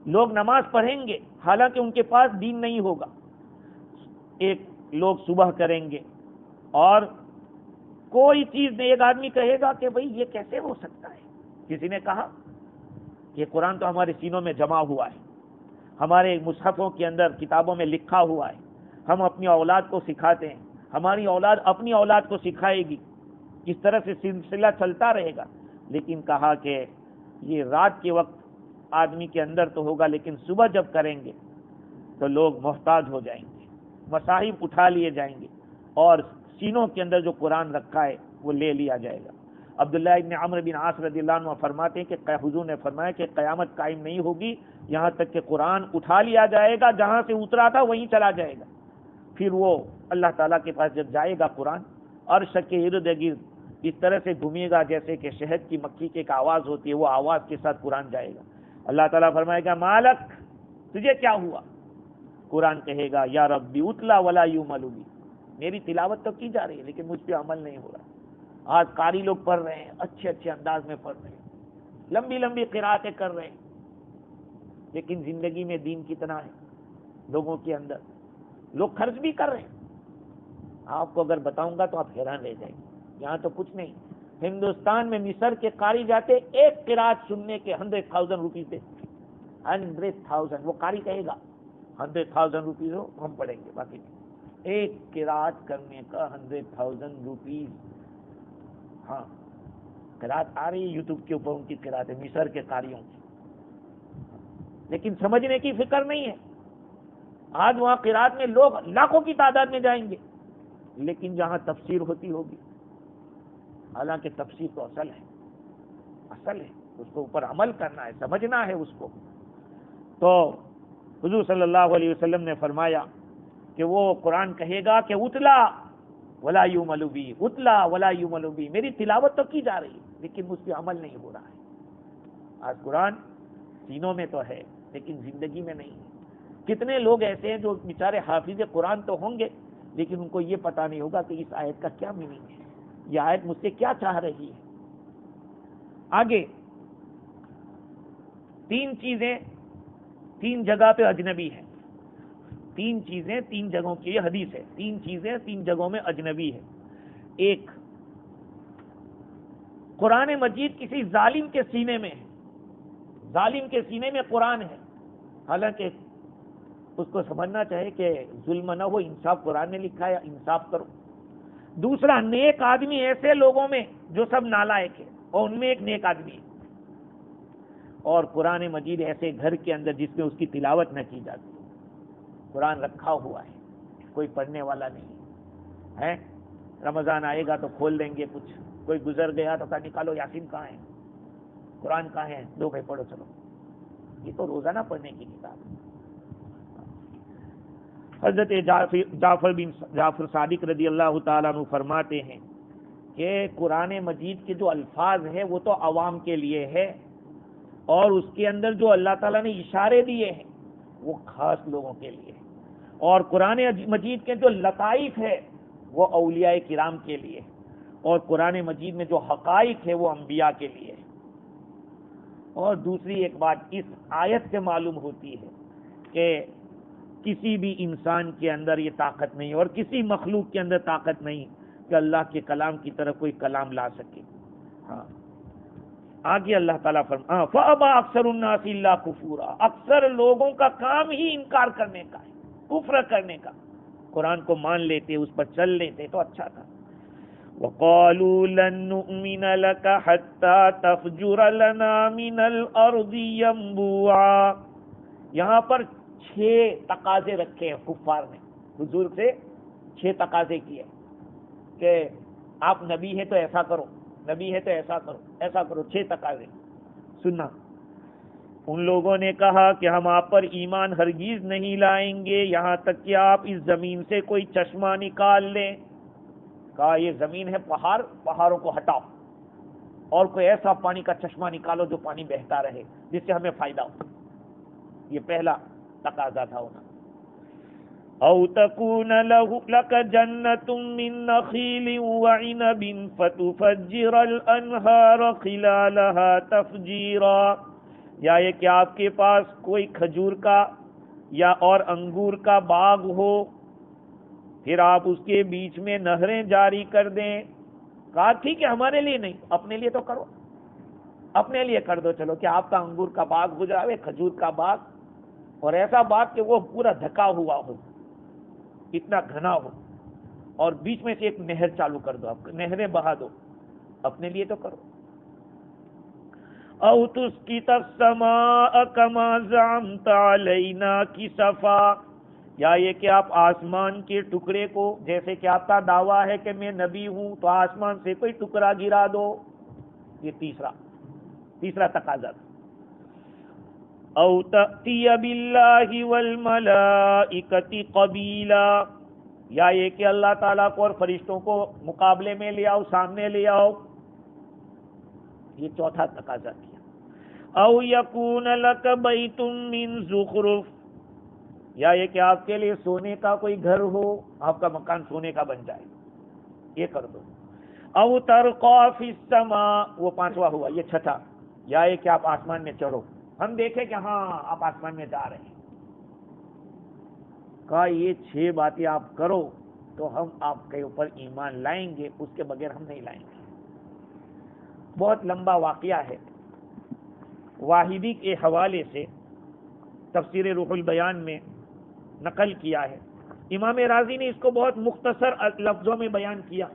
لوگ نماز پڑھیں گے حالانکہ ان کے پاس دین نہیں ہوگا. ایک لوگ صبح کریں گے اور کوئی چیز نہیں, ایک آدمی کہے گا کہ بھئی یہ کیسے ہو سکتا ہے. کسی نے کہا کہ قرآن تو ہمارے سینوں میں جمع ہوا ہے, ہمارے مصحفوں کے اندر کتابوں میں لکھا ہوا ہے, ہم اپنی اولاد کو سکھاتے ہیں, ہماری اولاد اپنی اولاد کو سکھائے گی, اس طرح سے سلسلہ چلتا رہے گا. لیکن کہا کہ یہ رات کے وقت آدمی کے اندر تو ہوگا, لیکن صبح جب کریں گے تو لوگ محتاج ہو جائیں گے, مصاحف اٹھا لیے جائیں گے اور سینوں کے اندر جو قرآن رکھا ہے وہ لے لیا جائے گا. عبداللہ ابن عمرو بن عاص رضی اللہ عنہ فرماتے ہیں کہ حضور نے فرمایا کہ قیامت قائم نہیں ہوگی یہاں تک کہ قرآن اٹھا لیا جائے گا, جہاں سے اترا تھا وہیں چلا جائے گا. پھر وہ اللہ تعالیٰ کے پاس جب جائے گا قرآن, عرش کے ارد گرد اس طرح سے گھومے گا جیسے کہ شہد کی مکھی کی ایک آواز ہوتی ہے, وہ آواز کے ساتھ قرآن جائے گا. اللہ تعالیٰ فرمائے گا مالک تجھے کیا ہوا؟ قرآن کہے گا یا ربی اتلا ولا یعمل بی, میری تلاوت تو کی جا رہی ہے لیکن مجھ پہ عمل نہیں ہو رہا. آج قاری لوگ پڑھ رہے ہیں, اچھے اچھے انداز میں پڑھ رہے ہیں, لمبی لمبی قراتیں کر رہے ہیں، لیکن زندگی میں دین کتنا ہے لوگوں کے اندر؟ لوگ خرچ بھی کر رہے ہیں، آپ کو اگر بتاؤں گا تو آپ حیران رہ جائیں گے۔ یہاں تو کچھ نہیں، ہندوستان میں مصر کے قاری جاتے ایک قرات سننے کے 100,000 روپیز دے، 100,000۔ وہ قاری کہے گا 100,000 روپیز ہو ہم پڑھیں گے، باقی نہیں۔ ایک قرات کرنے کا 100,000 روپیز۔ ہاں، قرات آ رہی ہے یوٹیوب کے اوپر، ان کی قرات ہے مصر کے قاریوں کی، لیکن سمجھنے کی فکر نہیں ہے۔ آج وہاں قرات میں لوگ لاکھوں کی تعداد میں جائیں گے، لیکن جہاں تفسیر ہوتی ہوگی، حالانکہ تفسیر تو اصل ہے، اس کو اوپر عمل کرنا ہے، سمجھنا ہے اس کو۔ تو حضور صلی اللہ علیہ وسلم نے فرمایا کہ وہ قرآن کہے گا کہ اتلا ولا یعمل بی، اتلا ولا یعمل بی، میری تلاوت تو کی جا رہی ہے لیکن مجھ پہ عمل نہیں ہو رہا ہے۔ آج قرآن سینوں میں تو ہے لیکن زندگی میں نہیں ہے۔ کتنے لوگ ایسے ہیں جو بیچارے حافظ قرآن تو ہوں گے لیکن ان کو یہ پتہ نہیں ہوگا کہ اس آیت کا کیا میننگ ہے، یہ آیت مجھ سے کیا چاہ رہی ہے۔ آگے تین چیزیں تین جگہ پہ اجنبی ہیں، تین چیزیں تین جگہوں کی، یہ حدیث ہے، تین چیزیں تین جگہوں میں اجنبی ہے۔ ایک، قرآن مجید کسی ظالم کے سینے میں ہے، ظالم کے سینے میں قرآن ہے، حالانکہ اس کو سمجھنا چاہے کہ ظلم نہ ہو، انصاف قرآن نے لکھا ہے، انصاف کرو۔ دوسرا، نیک آدمی ایسے لوگوں میں جو سب نالائق ہے اور ان میں ایک نیک آدمی ہے، اور قرآن مجید ایسے گھر کے اندر جس میں اس کی تلاوت نہ کی جاتی، قرآن رکھا ہوا ہے، کوئی پڑھنے والا نہیں ہے۔ رمضان آئے گا تو کھول دیں گے، کچھ کوئی گزر گیا تو کہا نکالو یاسین کہاں ہے، قرآن کہاں ہے، دو بھائی پڑھو چلو۔ یہ تو روزانہ پڑھنے کی کتاب ہے۔ حضرت جعفر صادق رضی اللہ تعالیٰ عنہ فرماتے ہیں کہ قرآن مجید کے جو الفاظ ہیں وہ تو عوام کے لیے ہے، اور اس کے اندر جو اللہ تعالیٰ نے اشارے دیے ہیں وہ خاص لوگوں کے لیے، اور قرآن مجید کے جو لطائف ہے وہ اولیاء کرام کے لیے، اور قرآن مجید میں جو حقائق ہے وہ انبیاء کے لیے۔ اور دوسری ایک بات اس آیت سے معلوم ہوتی ہے کہ کسی بھی انسان کے اندر یہ طاقت نہیں، اور کسی مخلوق کے اندر طاقت نہیں کہ اللہ کے کلام کی طرف کوئی کلام لا سکے۔ ہاں، آگے اللہ تعالیٰ فرمایا فَأَبَى أَكْثَرُ النَّاسِ إِلَّا كُفُورًا، اکثر لوگوں کا کام ہی انکار کرنے کا ہے، کفر کرنے کا۔ قرآن کو مان لیتے، اس پر چل لیتے تو اچھا تھا۔ وَقَالُوا لَن نُّؤْمِنَ لَكَ حَتَّى تَفْجُرَ لَنَا مِنَ الْأَرْضِ يَنبُوعًا، یہاں پر 6 تقاضے رکھے ہیں کفار نے، حضور سے 6 تقاضے کیے کہ آپ نبی ہیں تو ایسا کرو، نبی ہے تو ایسا کرو، ایسا کرو، 6 تقاضے سننا۔ ان لوگوں نے کہا کہ ہم آپ پر ایمان ہرگز نہیں لائیں گے یہاں تک کہ آپ اس زمین سے کوئی چشمہ نکال لیں۔ کہا یہ زمین ہے پہاڑ، پہاڑوں کو ہٹاؤ اور کوئی ایسا پانی کا چشمہ نکالو جو پانی بہتا رہے جس سے ہمیں فائدہ ہو۔ یہ پہلا تقاضا تھا انہوں۔ او تکون لک جنت من نخیل وعنب فتفجر الانہار خلالها تفجیرا، یا یہ کہ آپ کے پاس کوئی کھجور کا یا اور انگور کا باغ ہو، پھر آپ اس کے بیچ میں نہریں جاری کر دیں۔ کہا ٹھیک ہے ہمارے لیے نہیں، اپنے لیے تو کرو، اپنے لیے کر دو، چلو کہ آپ کا انگور کا باغ ہو جائے، کھجور کا باغ، اور ایسا باغ کہ وہ پورا ڈھکا ہوا ہو، اتنا گھنا ہو، اور بیچ میں سے ایک نہر چالو کر دو، آپ نہریں بہا دو، اپنے لیے تو کرو۔ او تسقط السماء كما زعمت علينا كسفا، یا یہ کہ آپ آسمان کے ٹکڑے کو، جیسے کہ آپ کا دعویٰ ہے کہ میں نبی ہوں تو آسمان سے کوئی ٹکڑا گرا دو۔ یہ تیسرا تقاضا تھا۔ او تأتی باللہ والملائکۃ قبیلا، یا یہ کہ اللہ تعالیٰ کو اور فرشتوں کو مقابلے میں لے آؤ، سامنے لے آؤ۔ یہ چوتھا تقاضا کیا۔ او یکون لک بیت من زخرف، یا یہ کہ آپ کے لیے سونے کا کوئی گھر ہو، آپ کا مکان سونے کا بن جائے، یہ کر دو۔ او ترقی فی السماء، وہ 5واں ہوا، یہ چھٹا۔ یا یہ کہ آپ آسمان میں چڑھو، ہم دیکھیں کہ ہاں آپ آسمان میں جا رہے ہیں۔ کہا یہ 6 باتیں آپ کرو تو ہم آپ کے اوپر ایمان لائیں گے، اس کے بغیر ہم نہیں لائیں گے۔ بہت لمبا واقعہ ہے، واحدی کے حوالے سے تفسیر روح البیان میں نقل کیا ہے۔ امام رازی نے اس کو بہت مختصر لفظوں میں بیان کیا۔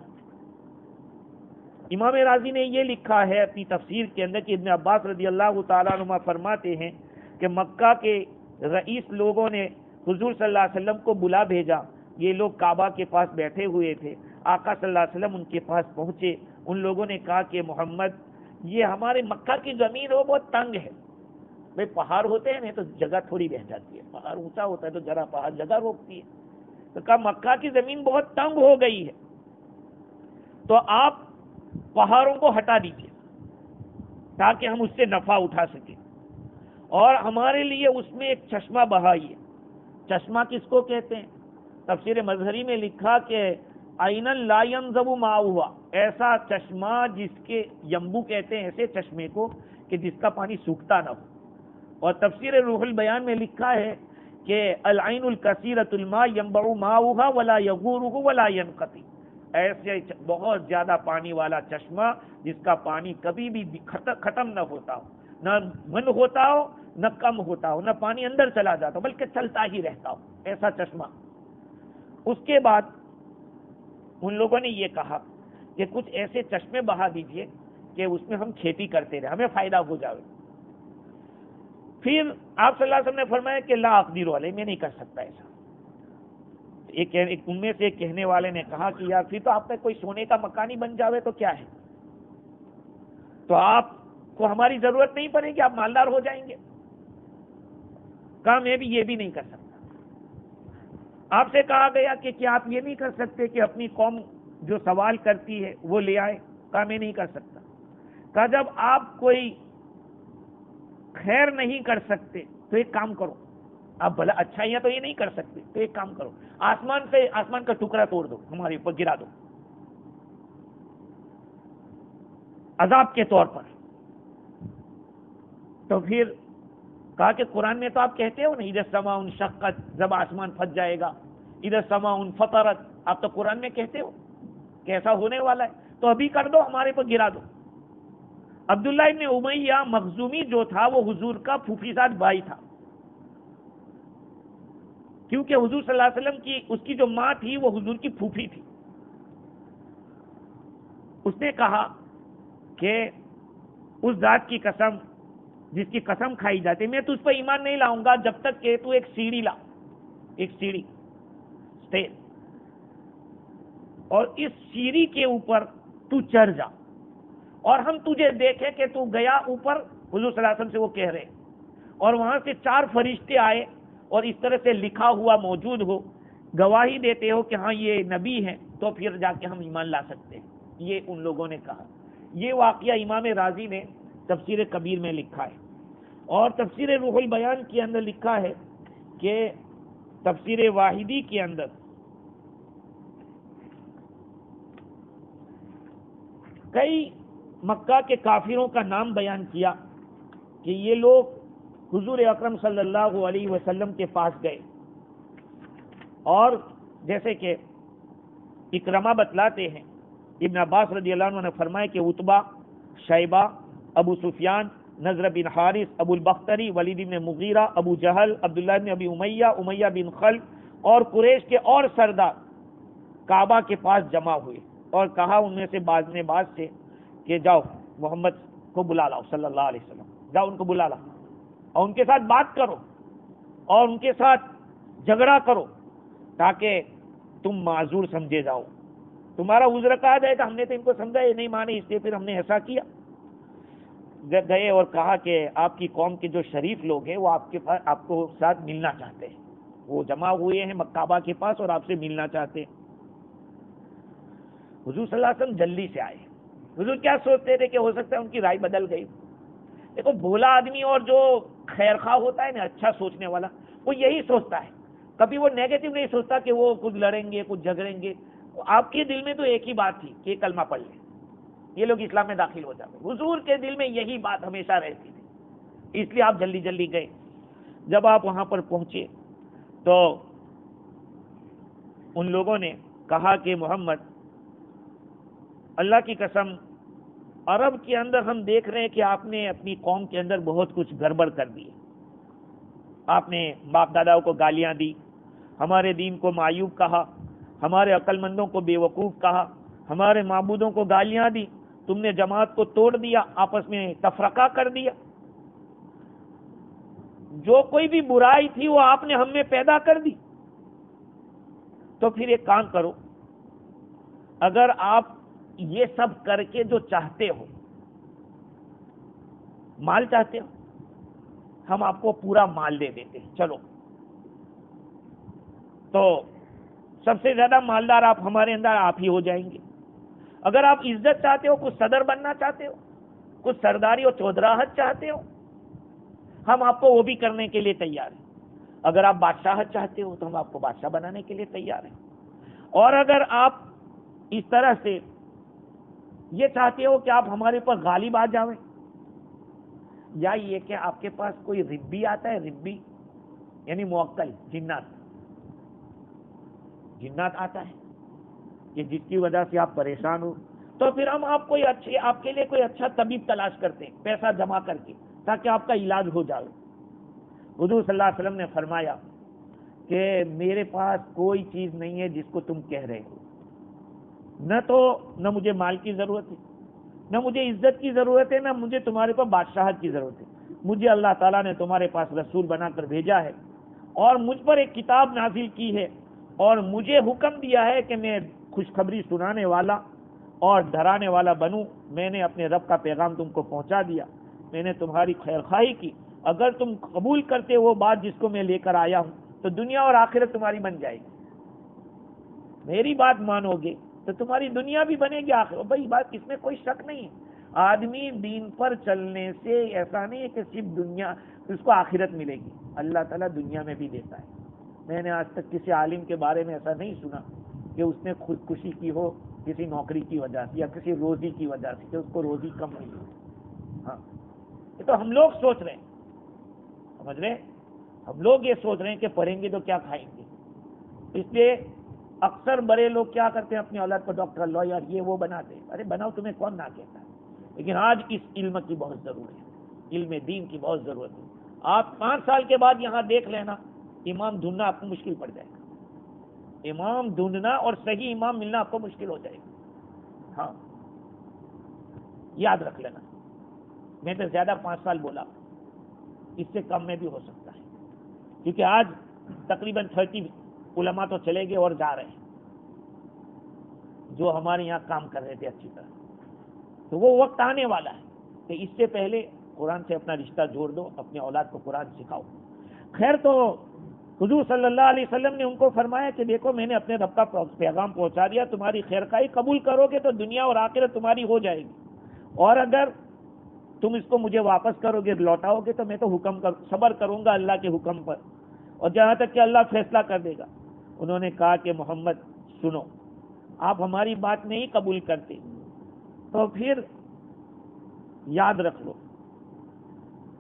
امام رازی نے یہ لکھا ہے اپنی تفسیر کے اندر کہ ابن عباس رضی اللہ تعالیٰ عنہ فرماتے ہیں کہ مکہ کے رئیس لوگوں نے حضور صلی اللہ علیہ وسلم کو بلا بھیجا، یہ لوگ کعبہ کے پاس بیٹھے ہوئے تھے، آقا صلی اللہ علیہ وسلم ان کے پاس پہنچے، ان لوگوں نے کہا کہ محمد یہ ہمارے مکہ کی زمین ہے وہ بہت تنگ ہے، بھائی پہاڑ ہوتے ہیں نہیں تو جگہ تھوڑی رہ جاتی ہے، پہاڑ اونچا ہوتا ہے تو ذرا پہاڑ جگہ روکتی ہے، تو کہا مکہ کی زمین بہت تنگ ہو گئی ہے، تو آپ پہاڑوں کو ہٹا دیجیے تاکہ ہم اس سے نفع اٹھا سکیں، اور ہمارے لیے اس میں ایک چشمہ بہائیے۔ چشمہ کس کو کہتے ہیں؟ تفسیر مظہری میں لکھا کہ عین لا ينزب ماؤہا، ایسا چشمہ جس کے ینبو کہتے ہیں ایسے چشمے کو کہ جس کا پانی سوکھتا نہ ہو۔ اور تفسیر روح البیان میں لکھا ہے کہ العین الکثیرۃ الماء ينبع ماؤہا ولا یغورہ ولا ينقطع، ایسے بہت زیادہ پانی والا چشمہ جس کا پانی کبھی بھی ختم نہ ہوتا ہو، نہ من ہوتا ہو نہ کم ہوتا ہو، نہ پانی اندر چلا جاتا ہو بلکہ چلتا ہی رہتا ہو، ایسا چشمہ۔ اس کے بعد ان لوگوں نے یہ کہا کہ کچھ ایسے چشمے بہا دیجئے کہ اس میں ہم کھیتی کرتے رہے، ہمیں فائدہ ہو جائے۔ پھر آپ صلی اللہ علیہ وسلم نے فرمایا کہ لا اقدر علیہ، میں نہیں کر سکتا ایسا۔ ایک ان میں سے ایک کہنے والے نے کہا کہ یار پھر تو آپ کا کوئی سونے کا مکان ہی بن جاوے تو کیا ہے، تو آپ کو ہماری ضرورت نہیں پڑے گی، آپ مالدار ہو جائیں گے۔ کہا میں بھی یہ بھی نہیں کر سکتا۔ آپ سے کہا گیا کہ کیا آپ یہ نہیں کر سکتے کہ اپنی قوم جو سوال کرتی ہے وہ لے آئے؟ کہا میں نہیں کر سکتا۔ کہا جب آپ کوئی خیر نہیں کر سکتے تو ایک کام کرو، آپ بھلا اچھائیاں تو یہ نہیں کر سکتے تو ایک کام کرو، آسمان کا ٹکڑا توڑ دو، ہمارے اوپر گرا دو عذاب کے طور پر۔ تو پھر کہا کہ قرآن میں تو آپ کہتے ہو نا اذا السماء انشقت، جب آسمان پھٹ جائے گا، اذا السماء انفطرت، آپ تو قرآن میں کہتے ہو کہ ایسا ہونے والا ہے، تو ابھی کر دو، ہمارے پر گرا دو۔ عبداللہ ابن امیہ مخزومی جو تھا وہ حضور کا پھوپھیزاد بھائی تھا، کیونکہ حضور صلی اللہ علیہ وسلم کی اس کی جو ماں تھی وہ حضور کی پھوپھی تھی۔ اس نے کہا کہ اس ذات کی قسم جس کی قسم کھائی جاتی ہے، میں تو اس پر ایمان نہیں لاؤں گا جب تک کہ تو ایک سیڑھی لا، ایک سیڑھی اسٹیئر، اور اس سیڑھی کے اوپر تو چڑھ جا اور ہم تجھے دیکھیں کہ تو گیا اوپر، حضور صلی اللہ علیہ وسلم سے وہ کہہ رہے، اور وہاں سے 4 فرشتے آئے اور اس طرح سے لکھا ہوا موجود ہو، گواہی دیتے ہو کہ ہاں یہ نبی ہیں، تو پھر جا کے ہم ایمان لا سکتے ہیں۔ یہ ان لوگوں نے کہا۔ یہ واقعہ امام رازی نے تفسیر کبیر میں لکھا ہے، اور تفسیر روح البیان کے اندر لکھا ہے کہ تفسیر واحدی کے اندر کئی مکہ کے کافروں کا نام بیان کیا کہ یہ لوگ حضور اکرم صلی اللہ علیہ وسلم کے پاس گئے، اور جیسے کہ اکرمہ بتلاتے ہیں، ابن عباس رضی اللہ عنہ نے فرمایا کہ عتبہ، شیبہ، ابو سفیان، نضر بن حارث، ابو البختری، ولید بن مغیرہ، ابو جہل، عبداللہ بن ابی امیہ، امیہ بن خلف اور قریش کے اور سردار کعبہ کے پاس جمع ہوئے، اور کہا ان میں سے بعض نے بعض سے کہ جاؤ محمد کو بلا لاؤ صلی اللہ علیہ وسلم، جاؤ ان کو بلا لاؤ اور ان کے ساتھ بات کرو اور ان کے ساتھ جھگڑا کرو تاکہ تم معذور سمجھے جاؤ، تمہارا عذر کہا جائے گا، ہم نے تو ان کو سمجھا یہ نہیں مانے اس لیے پھر ہم نے ایسا کیا۔ گئے اور کہا کہ آپ کی قوم کے جو شریف لوگ ہیں وہ آپ کو ساتھ ملنا چاہتے ہیں، وہ جمع ہوئے ہیں کعبہ کے پاس اور آپ سے ملنا چاہتے ہیں۔ حضور صلی اللہ علیہ وسلم جلدی سے آئے۔ حضور کیا سوچتے تھے کہ ہو سکتا ہے ان کی رائے بدل گئی؟ دیکھو بھولا آدمی اور جو خیر خواہ ہوتا ہے نا، اچھا سوچنے والا، وہ یہی سوچتا ہے، کبھی وہ نیگیٹو نہیں سوچتا کہ وہ کچھ لڑیں گے کچھ جھگڑیں گے۔ آپ کے دل میں تو ایک ہی بات تھی کہ کلمہ پڑھ لیں، یہ لوگ اسلام میں داخل ہو جاتے. حضور کے دل میں یہی بات ہمیشہ رہتی تھی، اس لیے آپ جلدی جلدی گئے. جب آپ وہاں پر پہنچے تو ان لوگوں نے کہا کہ محمد، اللہ کی قسم عرب کے اندر ہم دیکھ رہے ہیں کہ آپ نے اپنی قوم کے اندر بہت کچھ گڑبڑ کر دی. آپ نے باپ داداؤں کو گالیاں دی، ہمارے دین کو معیوب کہا، ہمارے عقل مندوں کو بے وقوف کہا، ہمارے معبودوں کو گالیاں دی، تم نے جماعت کو توڑ دیا، آپس میں تفرقہ کر دیا. جو کوئی بھی برائی تھی وہ آپ نے ہم میں پیدا کر دی. تو پھر ایک کام کرو، اگر آپ یہ سب کر کے جو چاہتے ہو، مال چاہتے ہو، ہم آپ کو پورا مال دے دیتے ہیں. چلو، تو سب سے زیادہ مالدار آپ ہمارے اندر آپ ہی ہو جائیں گے. اگر آپ عزت چاہتے ہو، کچھ صدر بننا چاہتے ہو، کچھ سرداری اور چودراہت چاہتے ہو، ہم آپ کو وہ بھی کرنے کے لیے تیار ہیں. اگر آپ بادشاہت چاہتے ہو تو ہم آپ کو بادشاہ بنانے کے لیے تیار ہیں. اور اگر آپ اس طرح سے یہ چاہتے ہو کہ آپ ہمارے پر غالب آ جاؤیں، یا یہ کہ آپ کے پاس کوئی ربی آتا ہے، ربی یعنی موکل، جنات آتا ہے کہ جس کی وجہ سے آپ پریشان ہو، تو پھر ہم آپ کے لیے کوئی اچھا طبیب تلاش کرتے ہیں پیسہ جمع کر کے، تاکہ آپ کا علاج ہو جائے. حضور صلی اللہ علیہ وسلم نے فرمایا کہ میرے پاس کوئی چیز نہیں ہے جس کو تم کہہ رہے ہو. نہ مجھے مال کی ضرورت ہے، نہ مجھے عزت کی ضرورت ہے، نہ مجھے تمہارے پاس بادشاہت کی ضرورت ہے. مجھے اللہ تعالیٰ نے تمہارے پاس رسول بنا کر بھیجا ہے، اور مجھ پر ایک کتاب نازل کی ہے، اور مجھے حکم دیا ہے کہ میں خوشخبری سنانے والا اور ڈرانے والا بنوں. میں نے اپنے رب کا پیغام تم کو پہنچا دیا، میں نے تمہاری خیر خواہی کی. اگر تم قبول کرتے وہ بات جس کو میں لے کر آیا ہوں، تو دنیا اور آخرت تمہاری بن جائے گی. میری بات مانو گے تو تمہاری دنیا بھی بنے گی، آخرت. بھائی بات اس میں کوئی شک نہیں ہے. آدمی دین پر چلنے سے ایسا نہیں ہے کہ صرف دنیا اس کو آخرت ملے گی، اللہ تعالیٰ دنیا میں بھی دیتا ہے. میں نے آج تک کسی عالم کے بارے میں ایسا نہیں سنا کہ اس نے خودکشی کی ہو کسی نوکری کی وجہ سے یا کسی روزی کی وجہ سے، کہ اس کو روزی کم ہوئی. ہاں، یہ تو ہم لوگ سوچ رہے ہیں، سمجھ رہے ہیں؟ ہم لوگ یہ سوچ رہے ہیں کہ پڑھیں گے تو کیا کھائیں گے. اس لیے اکثر بڑے لوگ کیا کرتے ہیں، اپنی اولاد کو ڈاکٹر، لائر، یہ وہ بناتے ہیں. ارے بناؤ، تمہیں کون نہ کہتا ہے. لیکن آج اس علم کی بہت ضرورت ہے، علم دین کی بہت ضرورت ہے. آپ 5 سال کے بعد یہاں دیکھ لینا، امام ڈھونڈنا آپ کو مشکل پڑ جائے گا. امام ڈھونڈنا اور صحیح امام ملنا آپ کو مشکل ہو جائے گا. ہاں، یاد رکھ لینا. میں تو زیادہ 5 سال بولا، اس سے کم میں بھی ہو سکتا ہے، کیونکہ آج تقریباً 30 علماء تو چلے گئے اور جا رہے ہیں جو ہمارے یہاں کام کر رہے تھے اچھی طرح. تو وہ وقت آنے والا ہے کہ اس سے پہلے قرآن سے اپنا رشتہ جوڑ دو، اپنے اولاد کو قرآن سکھاؤ. خیر، تو حضور صلی اللہ علیہ وسلم نے ان کو فرمایا کہ دیکھو، میں نے اپنے رب کا پیغام پہنچا دیا، تمہاری خیر خواہی قبول کرو گے تو دنیا اور آخرت تمہاری ہو جائے گی، اور اگر تم اس کو مجھے واپس کرو گے، لوٹاؤ گے، تو میں تو صبر کروں گا اللہ کے حکم پر، اور جہاں تک کہ اللہ فیصلہ کر دے گا. انہوں نے کہا کہ محمد سنو، آپ ہماری بات نہیں قبول کرتے تو پھر یاد رکھ لو،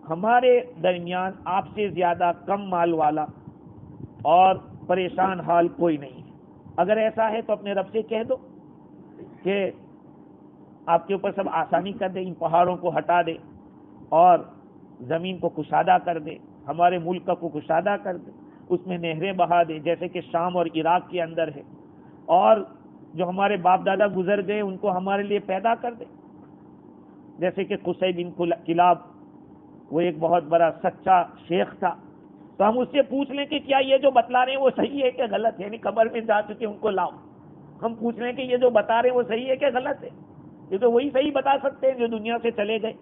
ہمارے درمیان آپ سے زیادہ کم مال والا اور پریشان حال کوئی نہیں ہے. اگر ایسا ہے تو اپنے رب سے کہہ دو کہ آپ کے اوپر سب آسانی کر دے، ان پہاڑوں کو ہٹا دے اور زمین کو کشادہ کر دے، ہمارے ملک کو کشادہ کر دے، اس میں نہریں بہا دے جیسے کہ شام اور عراق کے اندر ہے، اور جو ہمارے باپ دادا گزر گئے ان کو ہمارے لیے پیدا کر دے، جیسے کہ قصی بن کلاب، وہ ایک بہت بڑا سچا شیخ تھا. تو ہم اس سے پوچھ لیں کہ کیا یہ جو بتلا رہے ہیں وہ صحیح ہے کہ غلط ہے. یعنی قبر میں جا چکے ان کو لاؤ، ہم پوچھ رہے ہیں کہ یہ جو بتا رہے ہیں وہ صحیح ہے کہ غلط ہے. یہ تو وہی صحیح بتا سکتے ہیں جو دنیا سے چلے گئے.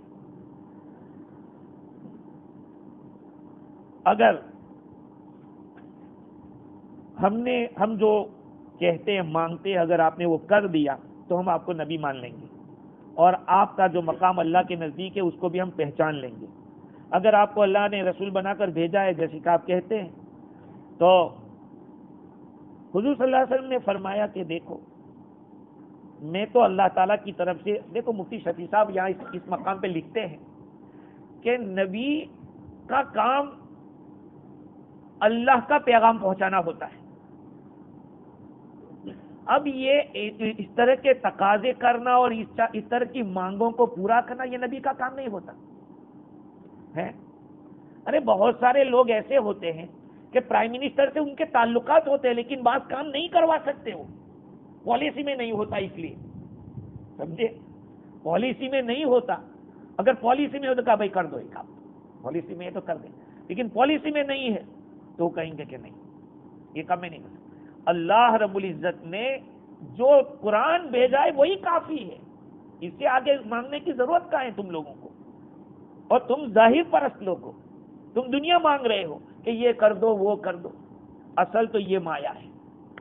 اگر ہم جو کہتے ہیں مانگتے ہیں، اگر آپ نے وہ کر دیا تو ہم آپ کو نبی مان لیں گے، اور آپ کا جو مقام اللہ کے نزدیک ہے اس کو بھی ہم پہچان لیں گے. اگر آپ کو اللہ نے رسول بنا کر بھیجا ہے جیسے کہ آپ کہتے ہیں، تو حضور صلی اللہ علیہ وسلم نے فرمایا کہ دیکھو، میں تو اللہ تعالیٰ کی طرف سے، دیکھو مفتی شفیع صاحب یہاں اس مقام پہ لکھتے ہیں کہ نبی کا کام اللہ کا پیغام پہنچانا ہوتا ہے. اب یہ اس طرح کے تقاضے کرنا اور اس طرح کی مانگوں کو پورا کرنا یہ نبی کا کام نہیں ہوتا ہے. ارے بہت سارے لوگ ایسے ہوتے ہیں کہ پرائم منسٹر سے ان کے تعلقات ہوتے ہیں لیکن بعض کام نہیں کروا سکتے، وہ پالیسی میں نہیں ہوتا، اس لیے سمجھے، پالیسی میں نہیں ہوتا. اگر پالیسی میں ہوتا کہا بھائی کر دو یہ کام، پالیسی میں ہے تو کر دیں، لیکن پالیسی میں نہیں ہے تو کہیں گے کہ نہیں یہ کام میں نہیں کر سکتا. اللہ رب العزت نے جو قرآن بھیجا ہے وہی کافی ہے، اس سے آگے مانگنے کی ضرورت کہاں ہے تم لوگوں کو؟ اور تم ظاہر پرست لوگ ہو، تم دنیا مانگ رہے ہو کہ یہ کر دو وہ کر دو. اصل تو یہ مایا ہے،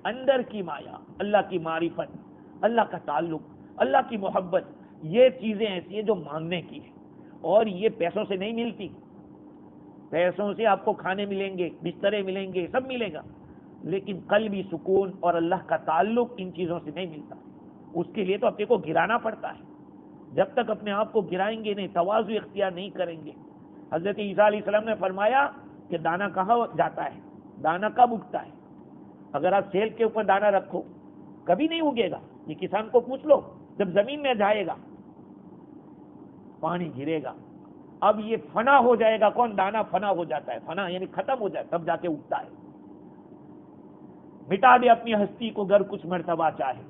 اندر کی مایا، اللہ کی معرفت، اللہ کا تعلق، اللہ کی محبت، یہ چیزیں ایسی ہیں جو مانگنے کی ہے، اور یہ پیسوں سے نہیں ملتی. پیسوں سے آپ کو کھانے ملیں گے، بسترے ملیں گے، سب ملے گا، لیکن قلبی سکون اور اللہ کا تعلق ان چیزوں سے نہیں ملتا. اس کے لیے تو اپنے کو گرانا پڑتا ہے. جب تک اپنے آپ کو گرائیں گے نہیں، تواضع اختیار نہیں کریں گے. حضرت عیسیٰ علیہ السلام نے فرمایا کہ دانا کہاں جاتا ہے، دانا کب اگتا ہے؟ اگر آپ سیل کے اوپر دانا رکھو کبھی نہیں اگے گا. یہ کسان کو پوچھ لو، جب زمین میں جائے گا پانی گرے گا، اب یہ فنا ہو جائے گا. کون؟ دانا فنا ہو جاتا ہے، فنا یعنی ختم ہو جائے تب جا کے اگتا ہے. مٹا دے اپنی ہستی کو گر کچھ مرتبہ چاہے،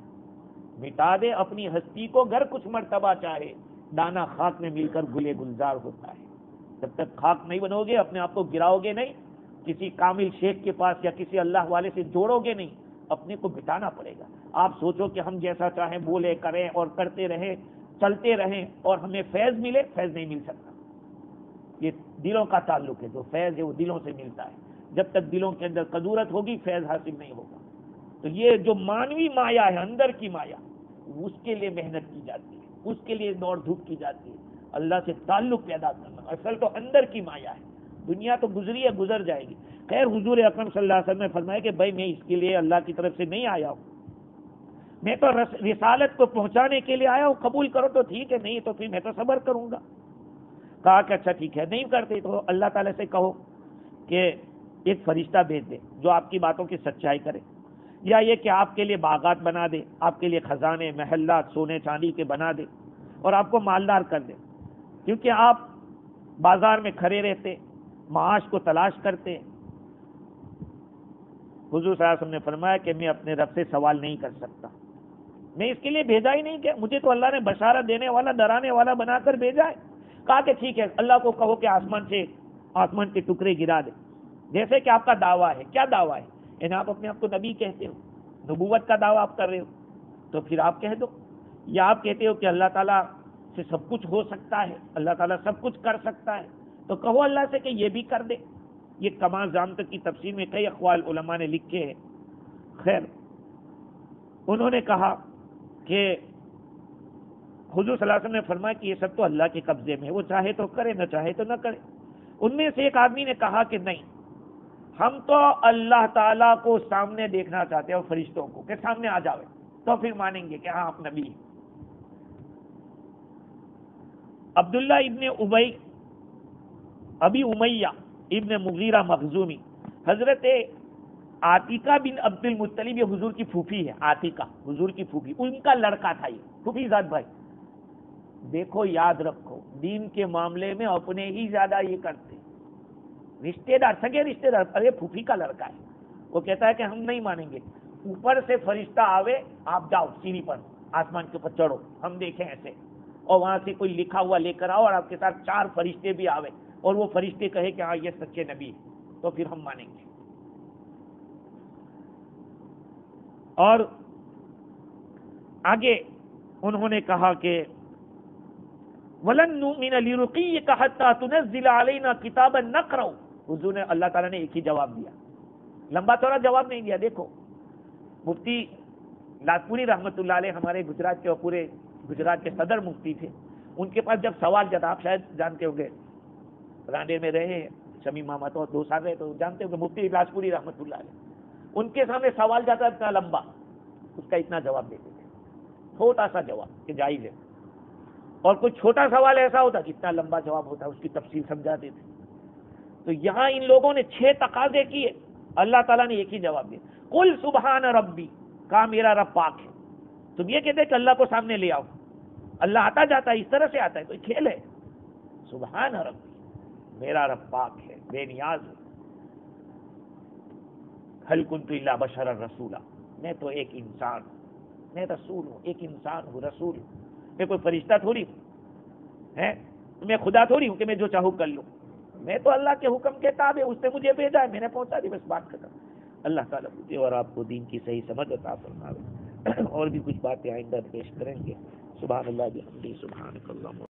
مٹا دے اپنی ہستی کو گر کچھ مرتبہ چاہے، دانا خاک میں مل کر گلے گلزار ہوتا ہے. جب تک خاک نہیں بنو گے، اپنے آپ کو گراؤ گے نہیں، کسی کامل شیخ کے پاس یا کسی اللہ والے سے جوڑو گے نہیں، اپنے کو بٹانا پڑے گا. آپ سوچو کہ ہم جیسا چاہیں بولے کریں اور کرتے رہیں، چلتے رہیں اور ہمیں فیض ملے، فیض نہیں مل سکتا. یہ دلوں کا تعلق ہے، جو فیض ہے وہ دلوں سے ملتا ہے. جب تک دلوں کے اندر قدورت ہوگی فیض حاصل نہیں ہوگا. تو یہ جو مانوی مایا ہے، اندر کی مایا، اس کے لیے محنت کی جاتی ہے، اس کے لیے دوڑ دھوپ کی جاتی ہے. اللہ سے تعلق پیدا کرنا اصل تو اندر کی مایا ہے. دنیا تو گزری ہے، گزر جائے گی. خیر حضور اکرم صلی اللہ علیہ وسلم نے فرمایا کہ بھائی میں اس کے لیے اللہ کی طرف سے نہیں آیا ہوں، میں تو رسالت کو پہنچانے کے لیے آیا ہوں. قبول کرو تو ٹھیک ہے، نہیں تو پھر میں تو صبر کروں گا. کہا کہ اچھا ٹھیک ہے، نہیں کرتے تو اللہ تعالیٰ سے کہو کہ ایک فرشتہ بھیج دے جو آپ کی باتوں کی سچائی کرے، یا یہ کہ آپ کے لیے باغات بنا دے، آپ کے لیے خزانے محلات سونے چاندی کے بنا دے اور آپ کو مالدار کر دے. کیونکہ آپ بازار میں کھڑے رہتے، معاش کو تلاش کرتے. حضور صلی اللہ علیہ وسلم نے فرمایا کہ میں اپنے رب سے سوال نہیں کر سکتا، میں اس کے لیے بھیجا ہی نہیں، کہ مجھے تو اللہ نے بشارت دینے والا ڈرانے والا بنا کر بھیجا ہے. کہا کہ ٹھیک ہے، اللہ کو کہو کہ آسمان کے ٹکڑے گرا دے، جیسے کہ آپ کا دعویٰ ہے. کیا دعویٰ ہے؟ یعنی آپ اپنے آپ کو نبی کہتے ہو، نبوت کا دعویٰ آپ کر رہے ہو، تو پھر آپ کہہ دو. یا آپ کہتے ہو کہ اللہ تعالیٰ سے سب کچھ ہو سکتا ہے، اللہ تعالیٰ سب کچھ کر سکتا ہے، تو کہو اللہ سے کہ یہ بھی کر دے. یہ کما ضابطہ کی تفسیر میں کئی اقوال علماء نے لکھے ہیں. خیر انہوں نے کہا کہ حضور صلی اللہ علیہ وسلم نے فرمایا کہ یہ سب تو اللہ کے قبضے میں ہے، وہ چاہے تو کرے، نہ چاہے تو نہ کرے. ان میں سے ایک آدمی نے کہا کہ نہیں، ہم تو اللہ تعالیٰ کو سامنے دیکھنا چاہتے ہیں اور فرشتوں کو کہ سامنے آ جاوے تو پھر مانیں گے کہ ہاں آپ نبی ہیں. عبداللہ ابی امیہ ابن مغیرہ مخزومی، حضرت عاتیقہ بن عبد المطلب، یہ حضور کی پھوپھی ہے. عاتیقہ حضور کی پھوپھی، ان کا لڑکا تھا یہ پھوپھی زاد بھائی. دیکھو یاد رکھو، دین کے معاملے میں اپنے ہی زیادہ یہ کرتے، رشتے دار سگے رشتے دار. ارے پھوپھی کا لڑکا ہے، وہ کہتا ہے کہ ہم نہیں مانیں گے. اوپر سے فرشتہ آوے، آپ جاؤ سیڑھی پر آسمان کے اوپر چڑھو، ہم دیکھیں ایسے، اور وہاں سے کوئی لکھا ہوا لے کر آؤ اور آپ کے ساتھ 4 فرشتے بھی آوے اور وہ فرشتے کہے کہ ہاں یہ سچے نبی ہیں، تو پھر ہم مانیں گے. اور آگے انہوں نے کہا کہ وَلَن نُؤْمِنَ لِرُقِيِّكَ حَتَّى تُنَزِّلَ عَلَيْنَا كِتَابًا نَقْرَؤُ. حضور نے اللہ تعالیٰ نے ایک ہی جواب دیا، لمبا چوڑا جواب نہیں دیا. دیکھو مفتی لاجپوری رحمۃ اللہ علیہ ہمارے گجرات کے، پورے گجرات کے صدر مفتی تھے. ان کے پاس جب سوال جاتا، آپ شاید جانتے ہوں گے، رانڈے میں رہے شمی ماما تو 2 سال رہے، تو جانتے ہوں گے مفتی لاجپوری رحمۃ اللہ علیہ، ان کے سامنے سوال جاتا اتنا لمبا، اس کا اتنا جواب دیتے تھے. چھوٹا سا جواب کہ جائز ہے، اور کوئی چھوٹا سوال ایسا ہوتا کہ اتنا لمبا جواب ہوتا، اس کی تفصیل سمجھاتے تھے. تو یہاں ان لوگوں نے 6 تقاضے کیے، اللہ تعالیٰ نے ایک ہی جواب دیا، قل سبحان ربی، کہا میرا رب پاک ہے. تم یہ کہتے کہ اللہ کو سامنے لے آؤ، اللہ آتا جاتا ہے، اس طرح سے آتا ہے، کوئی کھیل ہے؟ سبحان ربی، میرا رب پاک ہے، بے نیاز ہے. هل كنت الا بشرا رسولا، میں تو ایک انسان ہوں، میں رسول ہوں، ایک انسان ہوں، رسول ہوں. میں کوئی فرشتہ تھوڑی ہوں، میں خدا تھوڑی ہوں کہ میں جو چاہوں کر لوں. میں تو اللہ کے حکم کے تابع، اس نے مجھے بھیجا ہے، میں نے پہنچا دی، بس بات ختم. اللہ تعالیٰ مجھے اور آپ کو دین کی صحیح سمجھ عطا فرمائے. اور بھی کچھ باتیں آئندہ پیش کریں گے. سبحان اللہ بحمدہ، سبحانک اللہم